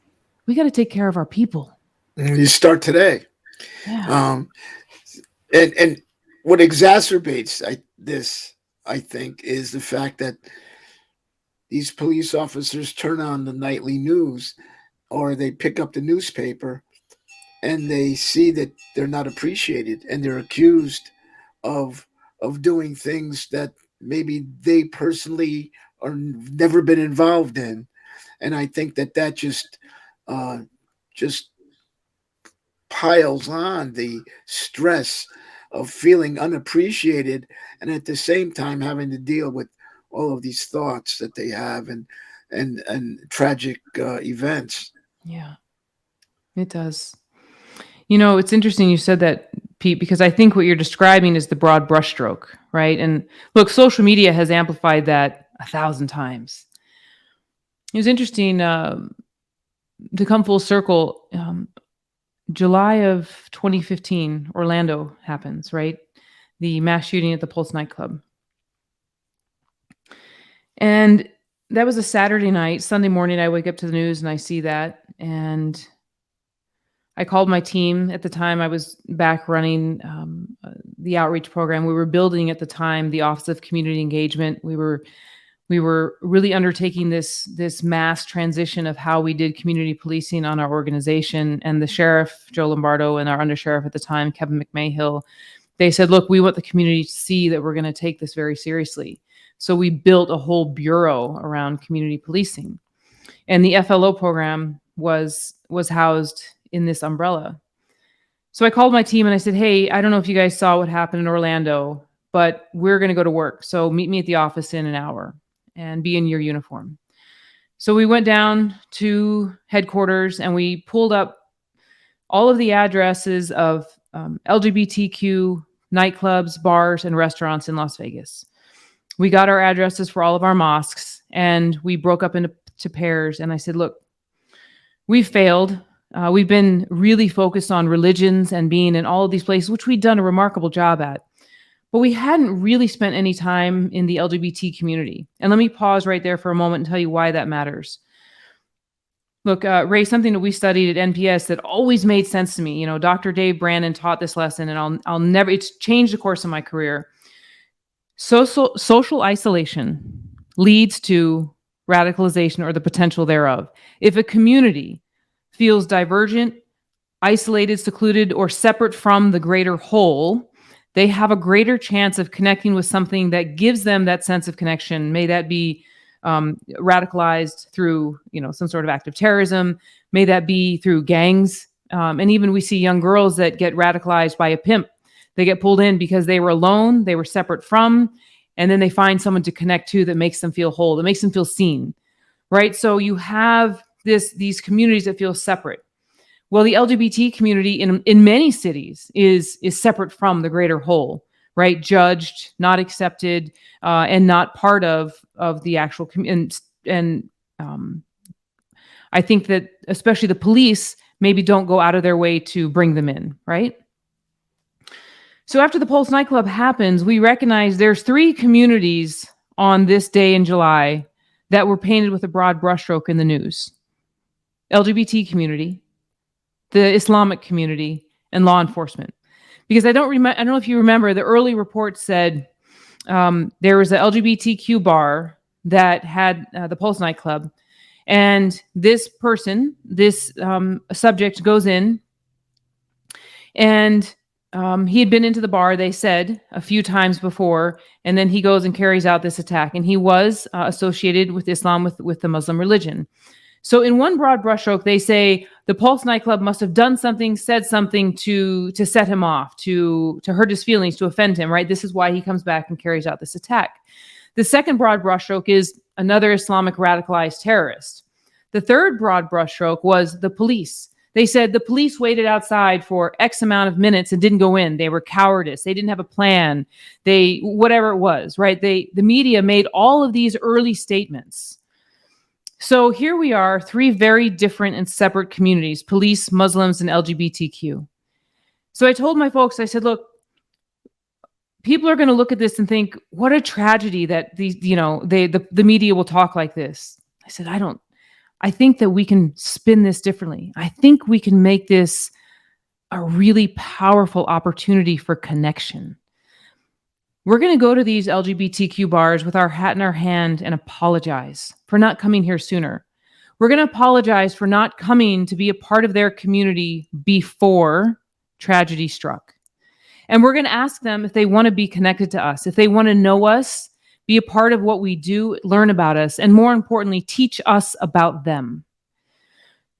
We got to take care of our people. You start today. Yeah. And what exacerbates this, I think, is the fact that these police officers turn on the nightly news or they pick up the newspaper and they see that they're not appreciated and they're accused of doing things that maybe they personally are never been involved in. And I think that just piles on the stress of feeling unappreciated and at the same time having to deal with all of these thoughts that they have and tragic events. Yeah, it does. You know, it's interesting you said that, Pete, because I think what you're describing is the broad brushstroke, right? And look, social media has amplified that 1,000 times. It was interesting to come full circle. July of 2015, Orlando happens, right? The mass shooting at the Pulse nightclub. And that was a Saturday night. Sunday morning, I wake up to the news and I see that. And I called my team. At the time, I was back running the outreach program. We were building at the time the Office of Community Engagement. We were really undertaking this mass transition of how we did community policing on our organization. And the sheriff, Joe Lombardo, and our undersheriff at the time, Kevin McMahill, they said, look, we want the community to see that we're going to take this very seriously. So we built a whole bureau around community policing. And the FLO program was housed in this umbrella. So I called my team and I said, hey, I don't know if you guys saw what happened in Orlando, but we're going to go to work. So meet me at the office in an hour and be in your uniform. So we went down to headquarters and we pulled up all of the addresses of LGBTQ nightclubs, bars, and restaurants in Las Vegas. We got our addresses for all of our mosques and we broke up into pairs. And I said, look, we failed. We've been really focused on religions and being in all of these places, which we'd done a remarkable job at. But we hadn't really spent any time in the LGBT community. And let me pause right there for a moment and tell you why that matters. Look, Ray, something that we studied at NPS that always made sense to me. You know, Dr. Dave Brandon taught this lesson, and I'll never. It's changed the course of my career. Social isolation leads to radicalization or the potential thereof. If a community feels divergent, isolated, secluded, or separate from the greater whole, they have a greater chance of connecting with something that gives them that sense of connection. May that be radicalized through, some sort of act of terrorism. May that be through gangs. And even we see young girls that get radicalized by a pimp. They get pulled in because they were alone, they were separate from, and then they find someone to connect to that makes them feel whole, that makes them feel seen, right? So you have these communities that feel separate. Well, the LGBT community in many cities is separate from the greater whole, right? Judged, not accepted, and not part of the actual community. And I think that especially the police maybe don't go out of their way to bring them in, right? So after the Pulse nightclub happens, we recognize there's 3 communities on this day in July that were painted with a broad brushstroke in the news: LGBT community, the Islamic community, and law enforcement. Because I don't know if you remember, the early report said there was an LGBTQ bar that had the Pulse nightclub, and this subject goes in, and he had been into the bar, they said, a few times before, and then he goes and carries out this attack, and he was associated with Islam, with the Muslim religion. So in one broad brushstroke, they say the Pulse nightclub must have done something, said something to set him off, to hurt his feelings, to offend him, right? This is why he comes back and carries out this attack. The second broad brushstroke is another Islamic radicalized terrorist. The third broad brushstroke was the police. They said the police waited outside for X amount of minutes and didn't go in. They were cowardice. They didn't have a plan. Whatever it was, right? The media made all of these early statements. So here we are, 3 very different and separate communities: police, Muslims, and LGBTQ. So I told my folks, I said, look, people are going to look at this and think, what a tragedy that the media will talk like this. I said, I think that we can spin this differently. I think we can make this a really powerful opportunity for connection. We're going to go to these LGBTQ bars with our hat in our hand and apologize for not coming here sooner. We're going to apologize for not coming to be a part of their community before tragedy struck. And we're going to ask them if they want to be connected to us, if they want to know us, be a part of what we do, learn about us, and more importantly, teach us about them.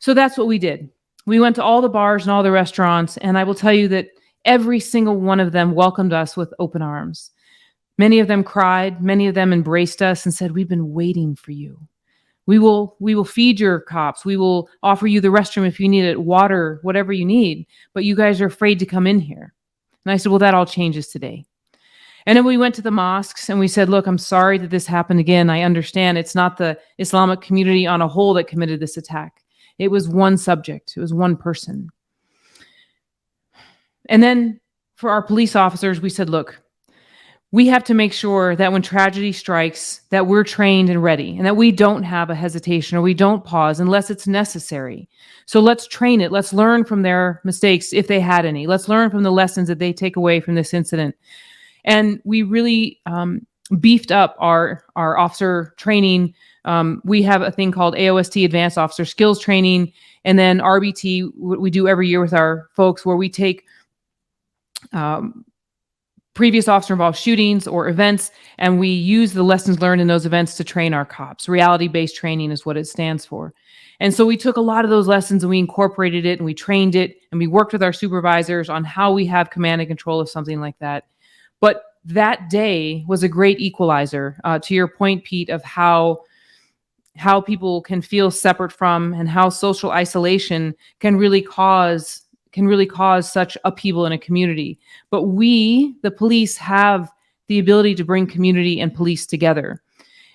So that's what we did. We went to all the bars and all the restaurants, and I will tell you that every single one of them welcomed us with open arms. Many of them cried, many of them embraced us and said, "We've been waiting for you. We will feed your cops. We will offer you the restroom if you need it, water, whatever you need, but you guys are afraid to come in here." And I said, well, that all changes today. And then we went to the mosques and we said, look, I'm sorry that this happened again. I understand it's not the Islamic community on a whole that committed this attack. It was one subject. It was one person. And then for our police officers, we said, look, we have to make sure that when tragedy strikes, that we're trained and ready, and that we don't have a hesitation or we don't pause unless it's necessary. So let's train it. Let's learn from their mistakes if they had any. Let's learn from the lessons that they take away from this incident. And we really beefed up our officer training. We have a thing called AOST, Advanced Officer Skills Training, and then RBT, what we do every year with our folks, where we take previous officer-involved shootings or events, and we use the lessons learned in those events to train our cops. Reality-based training is what it stands for. And so we took a lot of those lessons and we incorporated it and we trained it and we worked with our supervisors on how we have command and control of something like that. But that day was a great equalizer, to your point, Pete, of how people can feel separate from and how social isolation can really cause such upheaval in a community. But we, the police, have the ability to bring community and police together.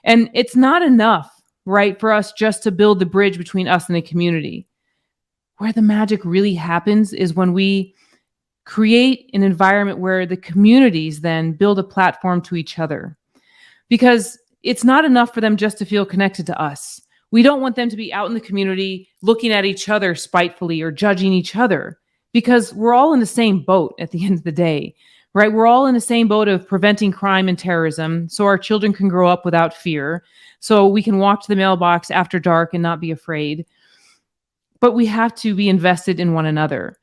And it's not enough, right, for us just to build the bridge between us and the community. Where the magic really happens is when we create an environment where the communities then build a platform to each other. Because it's not enough for them just to feel connected to us. We don't want them to be out in the community looking at each other spitefully or judging each other, because we're all in the same boat at the end of the day, right? We're all in the same boat of preventing crime and terrorism so our children can grow up without fear, so we can walk to the mailbox after dark and not be afraid. But we have to be invested in one another.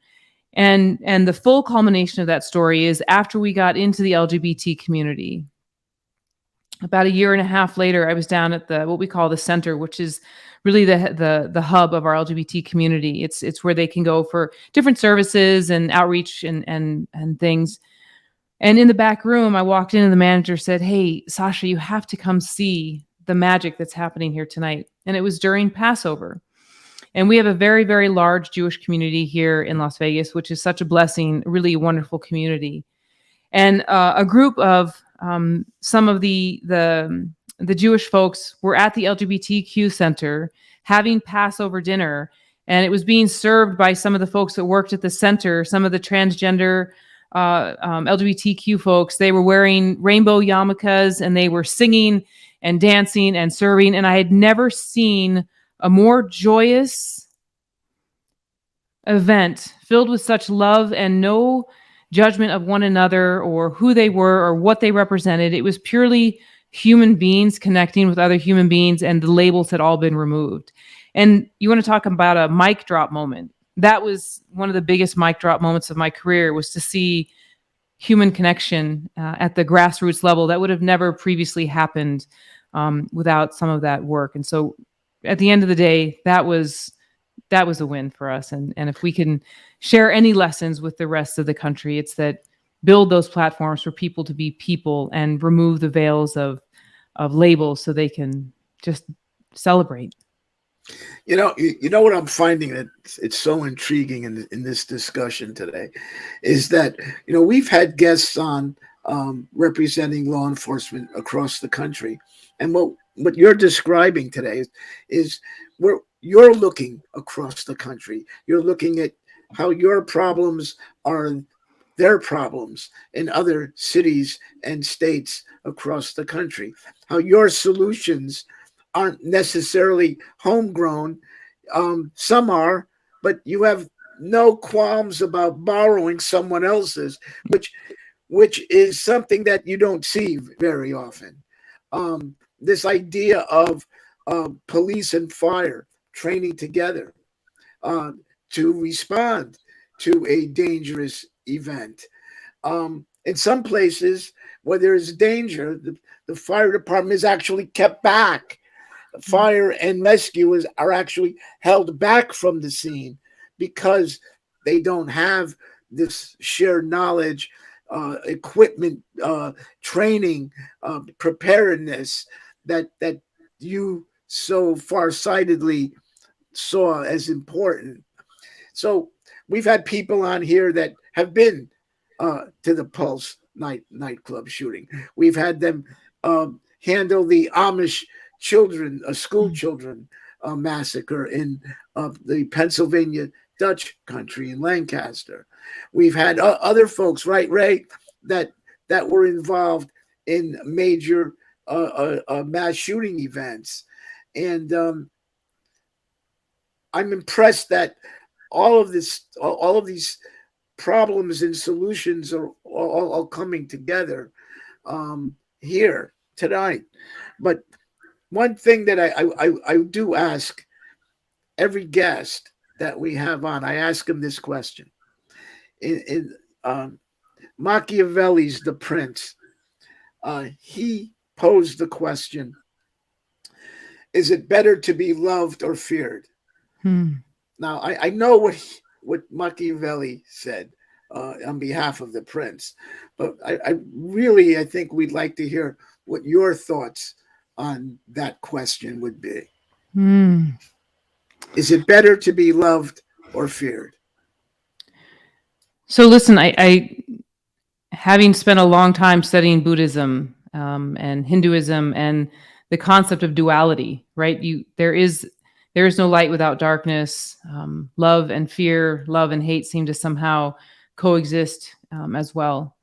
And the full culmination of that story is after we got into the LGBT community. About a year and a half later, I was down at what we call the center, which is really the hub of our LGBT community. It's where they can go for different services and outreach and things. And in the back room, I walked in and the manager said, "Hey, Sasha, you have to come see the magic that's happening here tonight." And it was during Passover. And we have a very, very large Jewish community here in Las Vegas, which is such a blessing, really wonderful community. And a group of some of the Jewish folks were at the LGBTQ center having Passover dinner, and it was being served by some of the folks that worked at the center, some of the transgender LGBTQ folks. They were wearing rainbow yarmulkes, and they were singing and dancing and serving. And I had never seen a more joyous event filled with such love and no judgment of one another or who they were or what they represented. It was purely human beings connecting with other human beings, and the labels had all been removed. And you want to talk about a mic drop moment. That was one of the biggest mic drop moments of my career, was to see human connection at the grassroots level that would have never previously happened without some of that work. And so at the end of the day, that was a win for us. And if we can share any lessons with the rest of the country, it's that build those platforms for people to be people and remove the veils of labels so they can just celebrate. You know what I'm finding that it's so intriguing in this discussion today is that, we've had guests on representing law enforcement across the country. And what you're describing today is where you're looking across the country. You're looking at how your problems are their problems in other cities and states across the country, how your solutions aren't necessarily homegrown. Some are, but you have no qualms about borrowing someone else's, which is something that you don't see very often. This idea of police and fire training together to respond to a dangerous event. In some places where there is danger, the fire department is actually kept back. Fire and rescue are actually held back from the scene because they don't have this shared knowledge, equipment, training, preparedness that you so farsightedly saw as important. So we've had people on here that have been to the Pulse nightclub shooting. We've had them handle the Amish children, school children massacre in the Pennsylvania Dutch country in Lancaster. We've had other folks, right, Ray, that were involved in major mass shooting events. And I'm impressed that all of these problems and solutions are all coming together here tonight. But one thing that I do ask every guest that we have on, I ask him this question. In Machiavelli's The Prince, he posed the question, is it better to be loved or feared? Now, I know what Machiavelli said on behalf of the prince, but I think we'd like to hear what your thoughts on that question would be. Is it better to be loved or feared? So listen, I having spent a long time studying Buddhism and Hinduism and the concept of duality, right? There is no light without darkness. Love and fear, love and hate seem to somehow coexist as well.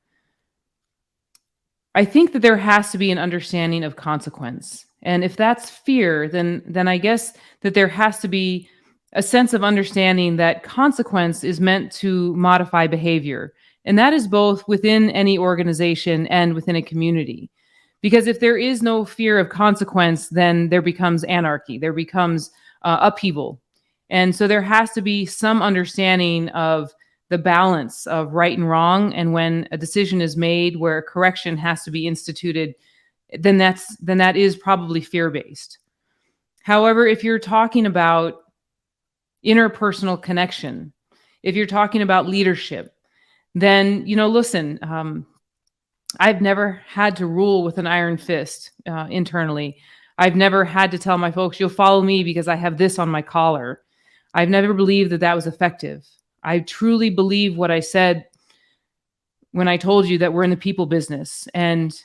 I think that there has to be an understanding of consequence. And if that's fear, then I guess that there has to be a sense of understanding that consequence is meant to modify behavior. And that is both within any organization and within a community. Because if there is no fear of consequence, then there becomes anarchy, there becomes upheaval. And so there has to be some understanding of the balance of right and wrong. And when a decision is made where a correction has to be instituted, then that is probably fear-based. However, if you're talking about interpersonal connection, if you're talking about leadership, then, listen, I've never had to rule with an iron fist internally. I've never had to tell my folks, you'll follow me because I have this on my collar. I've never believed that that was effective. I truly believe what I said when I told you that we're in the people business. And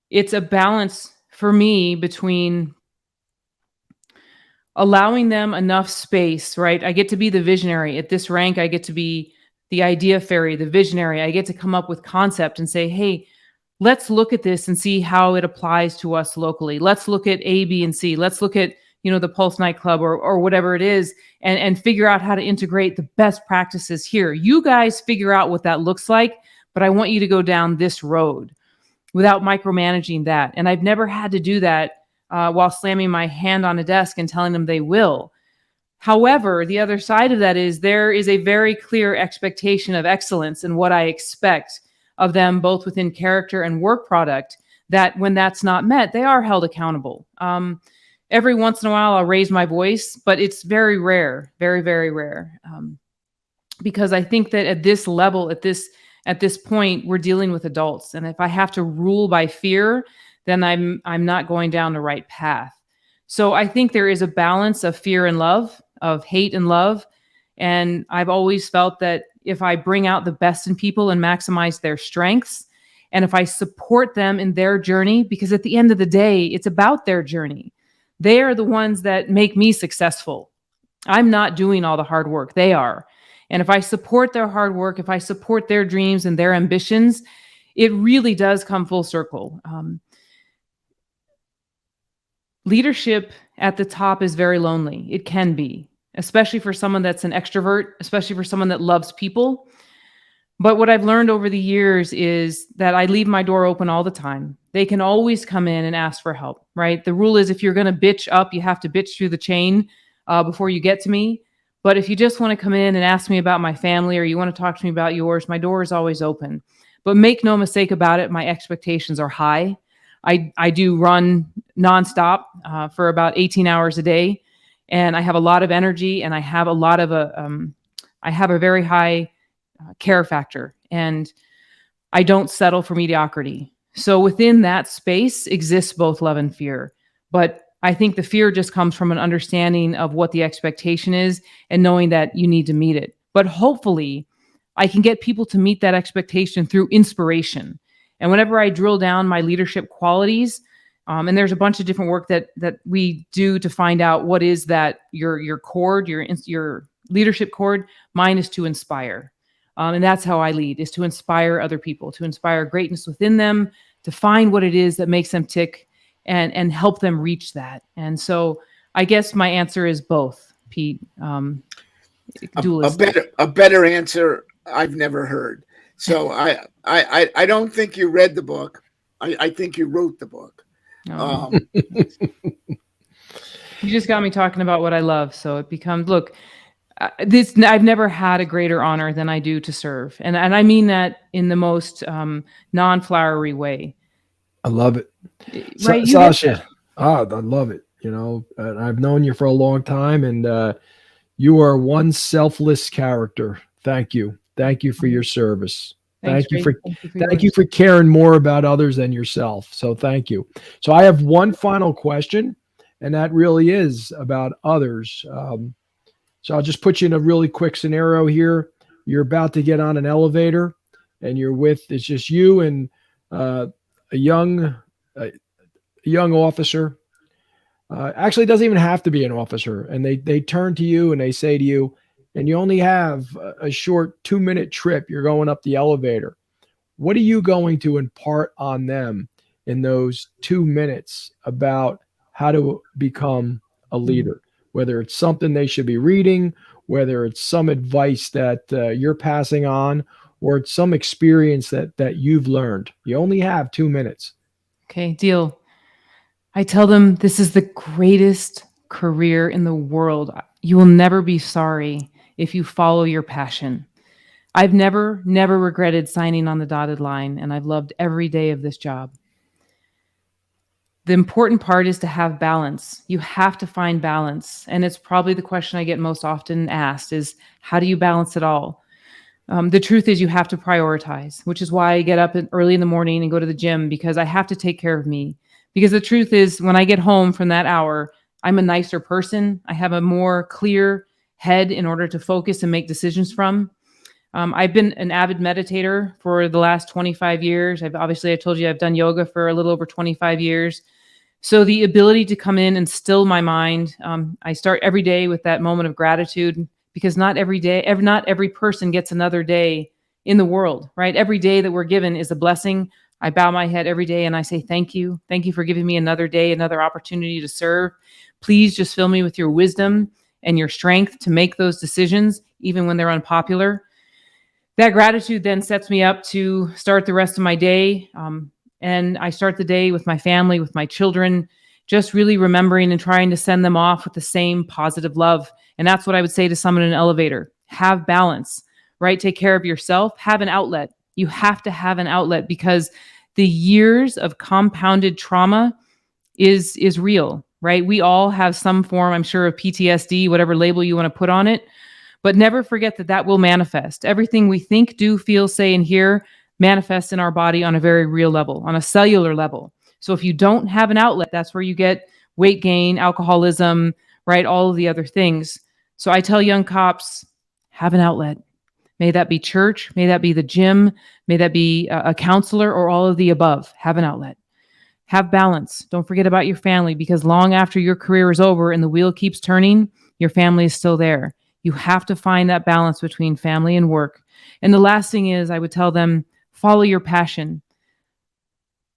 it's a balance for me between allowing them enough space, right? I get to be the visionary. At this rank, I get to be the idea fairy, the visionary. I get to come up with concept and say, hey, let's look at this and see how it applies to us locally. Let's look at A, B, and C. Let's look at, the Pulse nightclub or whatever it is, and figure out how to integrate the best practices here. You guys figure out what that looks like, but I want you to go down this road without micromanaging that. And I've never had to do that while slamming my hand on a desk and telling them they will. However, the other side of that is there is a very clear expectation of excellence in what I expect of them, both within character and work product, that when that's not met, they are held accountable. Every once in a while, I'll raise my voice, but it's very rare, very, very rare. Because I think that at this level, at this point, we're dealing with adults. And if I have to rule by fear, then I'm not going down the right path. So I think there is a balance of fear and love, of hate and love. And I've always felt that if I bring out the best in people and maximize their strengths, and if I support them in their journey, because at the end of the day, it's about their journey. They are the ones that make me successful. I'm not doing all the hard work. They are. And if I support their hard work, if I support their dreams and their ambitions, it really does come full circle. Leadership at the top is very lonely. It can be, especially for someone that's an extrovert, especially for someone that loves people. But what I've learned over the years is that I leave my door open all the time. They can always come in and ask for help, right? The rule is if you're going to bitch up, you have to bitch through the chain before you get to me. But if you just want to come in and ask me about my family or you want to talk to me about yours, my door is always open. But make no mistake about it, my expectations are high. I do run nonstop for about 18 hours a day, and I have a lot of energy, and I have a very high care factor, and I don't settle for mediocrity. So within that space exists both love and fear. But I think the fear just comes from an understanding of what the expectation is and knowing that you need to meet it. But hopefully I can get people to meet that expectation through inspiration. And whenever I drill down my leadership qualities, and there's a bunch of different work that we do to find out what is that your chord, your leadership chord. Mine is to inspire. And that's how I lead, is to inspire other people, to inspire greatness within them, to find what it is that makes them tick and help them reach that. And so I guess my answer is both, Pete. A better answer I've never heard. So I don't think you read the book. I think you wrote the book. You just got me talking about what I love. So it becomes, look, I've never had a greater honor than I do to serve. And I mean that in the most non-flowery way. I love it. Right, Sasha, I love it. I've known you for a long time, and you are one selfless character. Thank you. Thank you for your service. Thanks, Thank you for caring more about others than yourself. So thank you. So I have one final question, and that really is about others. So I'll just put you in a really quick scenario here. You're about to get on an elevator, and it's just you and a young officer. Actually, it doesn't even have to be an officer. And they turn to you and they say to you, and you only have a short 2-minute trip. You're going up the elevator. What are you going to impart on them in those 2 minutes about how to become a leader? Whether it's something they should be reading, whether it's some advice that you're passing on, or it's some experience that you've learned. You only have 2 minutes. Okay, deal. I tell them this is the greatest career in the world. You will never be sorry if you follow your passion. I've never regretted signing on the dotted line, and I've loved every day of this job. The important part is to have balance. You have to find balance. And it's probably the question I get most often asked is, how do you balance it all? The truth is you have to prioritize, which is why I get up early in the morning and go to the gym, because I have to take care of me. Because the truth is when I get home from that hour, I'm a nicer person. I have a more clear head in order to focus and make decisions from. I've been an avid meditator for the last 25 years. I told you I've done yoga for a little over 25 years. So the ability to come in and still my mind, I start every day with that moment of gratitude, because not every person gets another day in the world, right? Every day that we're given is a blessing. I bow my head every day and I say, thank you. Thank you for giving me another day, another opportunity to serve. Please just fill me with your wisdom and your strength to make those decisions, even when they're unpopular. That gratitude then sets me up to start the rest of my day. And I start the day with my family, with my children, just really remembering and trying to send them off with the same positive love. And that's what I would say to someone in an elevator. Have balance, right? Take care of yourself. Have an outlet. You have to have an outlet, because the years of compounded trauma is real, right? We all have some form, I'm sure, of PTSD, whatever label you want to put on it. But never forget that will manifest. Everything we think, do, feel, say, and hear manifests in our body on a very real level, on a cellular level. So if you don't have an outlet, that's where you get weight gain, alcoholism, right? All of the other things. So I tell young cops, have an outlet. May that be church, may that be the gym, may that be a counselor, or all of the above. Have an outlet. Have balance. Don't forget about your family, because long after your career is over and the wheel keeps turning, your family is still there. You have to find that balance between family and work. And the last thing is, I would tell them, follow your passion.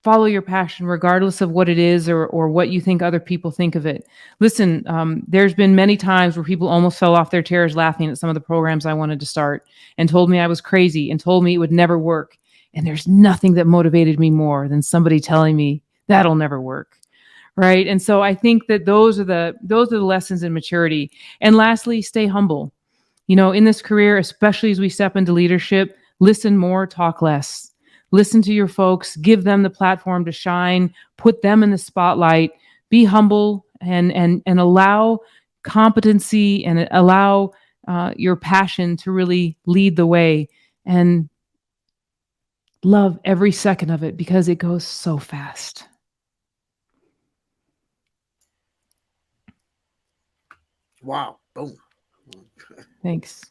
Follow your passion, regardless of what it is or what you think other people think of it. Listen, there's been many times where people almost fell off their chairs laughing at some of the programs I wanted to start, and told me I was crazy and told me it would never work. And there's nothing that motivated me more than somebody telling me that'll never work. Right. And so I think that those are the lessons in maturity. And lastly, stay humble. In this career, especially as we step into leadership, listen more, talk less. Listen to your folks, give them the platform to shine, put them in the spotlight, be humble, and allow competency and allow your passion to really lead the way, and love every second of it, because it goes so fast. Wow. Boom. Thanks.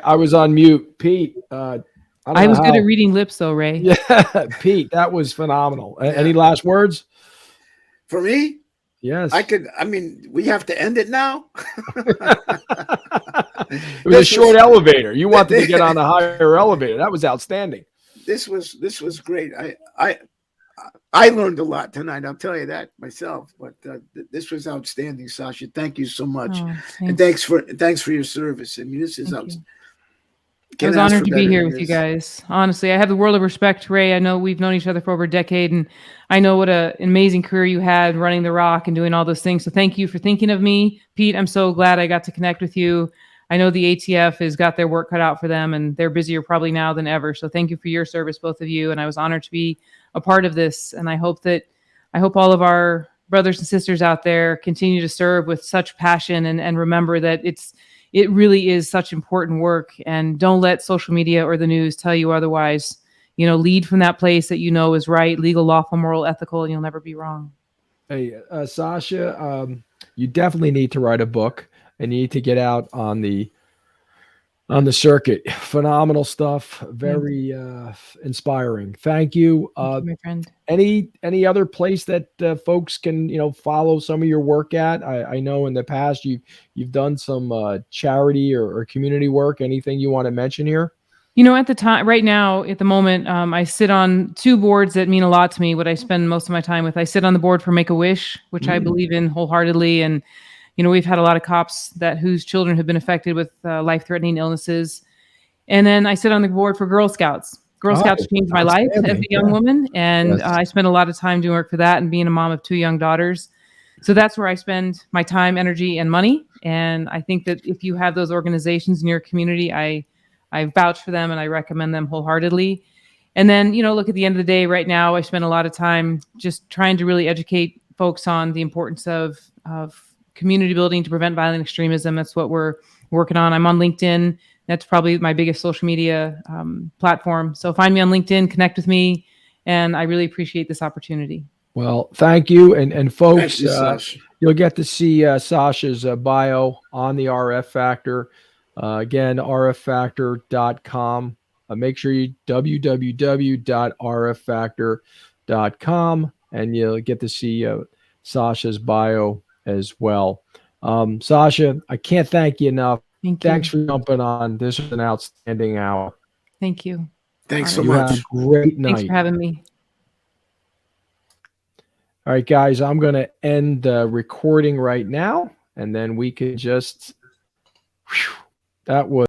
I was on mute. Pete, I was good at reading lips, though, Ray. Yeah, Pete, that was phenomenal. Yeah. Any last words? For me? Yes. We have to end it now. It was a short elevator. You wanted to get on a higher elevator. That was outstanding. This was great. I learned a lot tonight. I'll tell you that myself. But this was outstanding, Sasha. Thank you so much, and thanks for your service. I mean, this is outstanding. I was honored to be here with you guys. Honestly, I have the world of respect, Ray. I know we've known each other for over a decade, and I know what an amazing career you had running the Rock and doing all those things. So thank you for thinking of me, Pete. I'm so glad I got to connect with you. I know the ATF has got their work cut out for them, and they're busier probably now than ever. So thank you for your service, both of you. And I was honored to be a part of this. And I hope all of our brothers and sisters out there continue to serve with such passion, and remember that it really is such important work. And don't let social media or the news tell you otherwise. Lead from that place that is right, legal, lawful, moral, ethical, and you'll never be wrong. Hey, Sasha, you definitely need to write a book, and you need to get out on the circuit. Phenomenal stuff. Very inspiring. Thank you. Thank you, my friend. Any other place that folks can follow some of your work at? I know in the past you've done some charity or community work. Anything you want to mention here? At the moment, I sit on two boards that mean a lot to me. What I spend most of my time with, I sit on the board for Make-A-Wish, which I believe in wholeheartedly, and we've had a lot of cops whose children have been affected with life-threatening illnesses. And then I sit on the board for Girl Scouts. Girl Scouts changed my life as a young woman, and I spend a lot of time doing work for that, and being a mom of two young daughters. So that's where I spend my time, energy, and money. And I think that if you have those organizations in your community, I vouch for them and I recommend them wholeheartedly. And then, look, at the end of the day, right now, I spend a lot of time just trying to really educate folks on the importance of community building to prevent violent extremism. That's what we're working on. I'm on LinkedIn. That's probably my biggest social media platform. So find me on LinkedIn, connect with me, and I really appreciate this opportunity. Well, thank you. And folks, Thank you, Sasha. you'll get to see Sasha's bio on the RF Factor. Again, rffactor.com. Make sure you www.rffactor.com, and you'll get to see Sasha's bio as well. Sasha, I can't thank you enough. Thank Thanks you. for jumping on. This was an outstanding hour. Thank you. Thanks so You have a much. great Thanks night. for having me. All right, guys, I'm going to end the recording right now, and then we can just, that was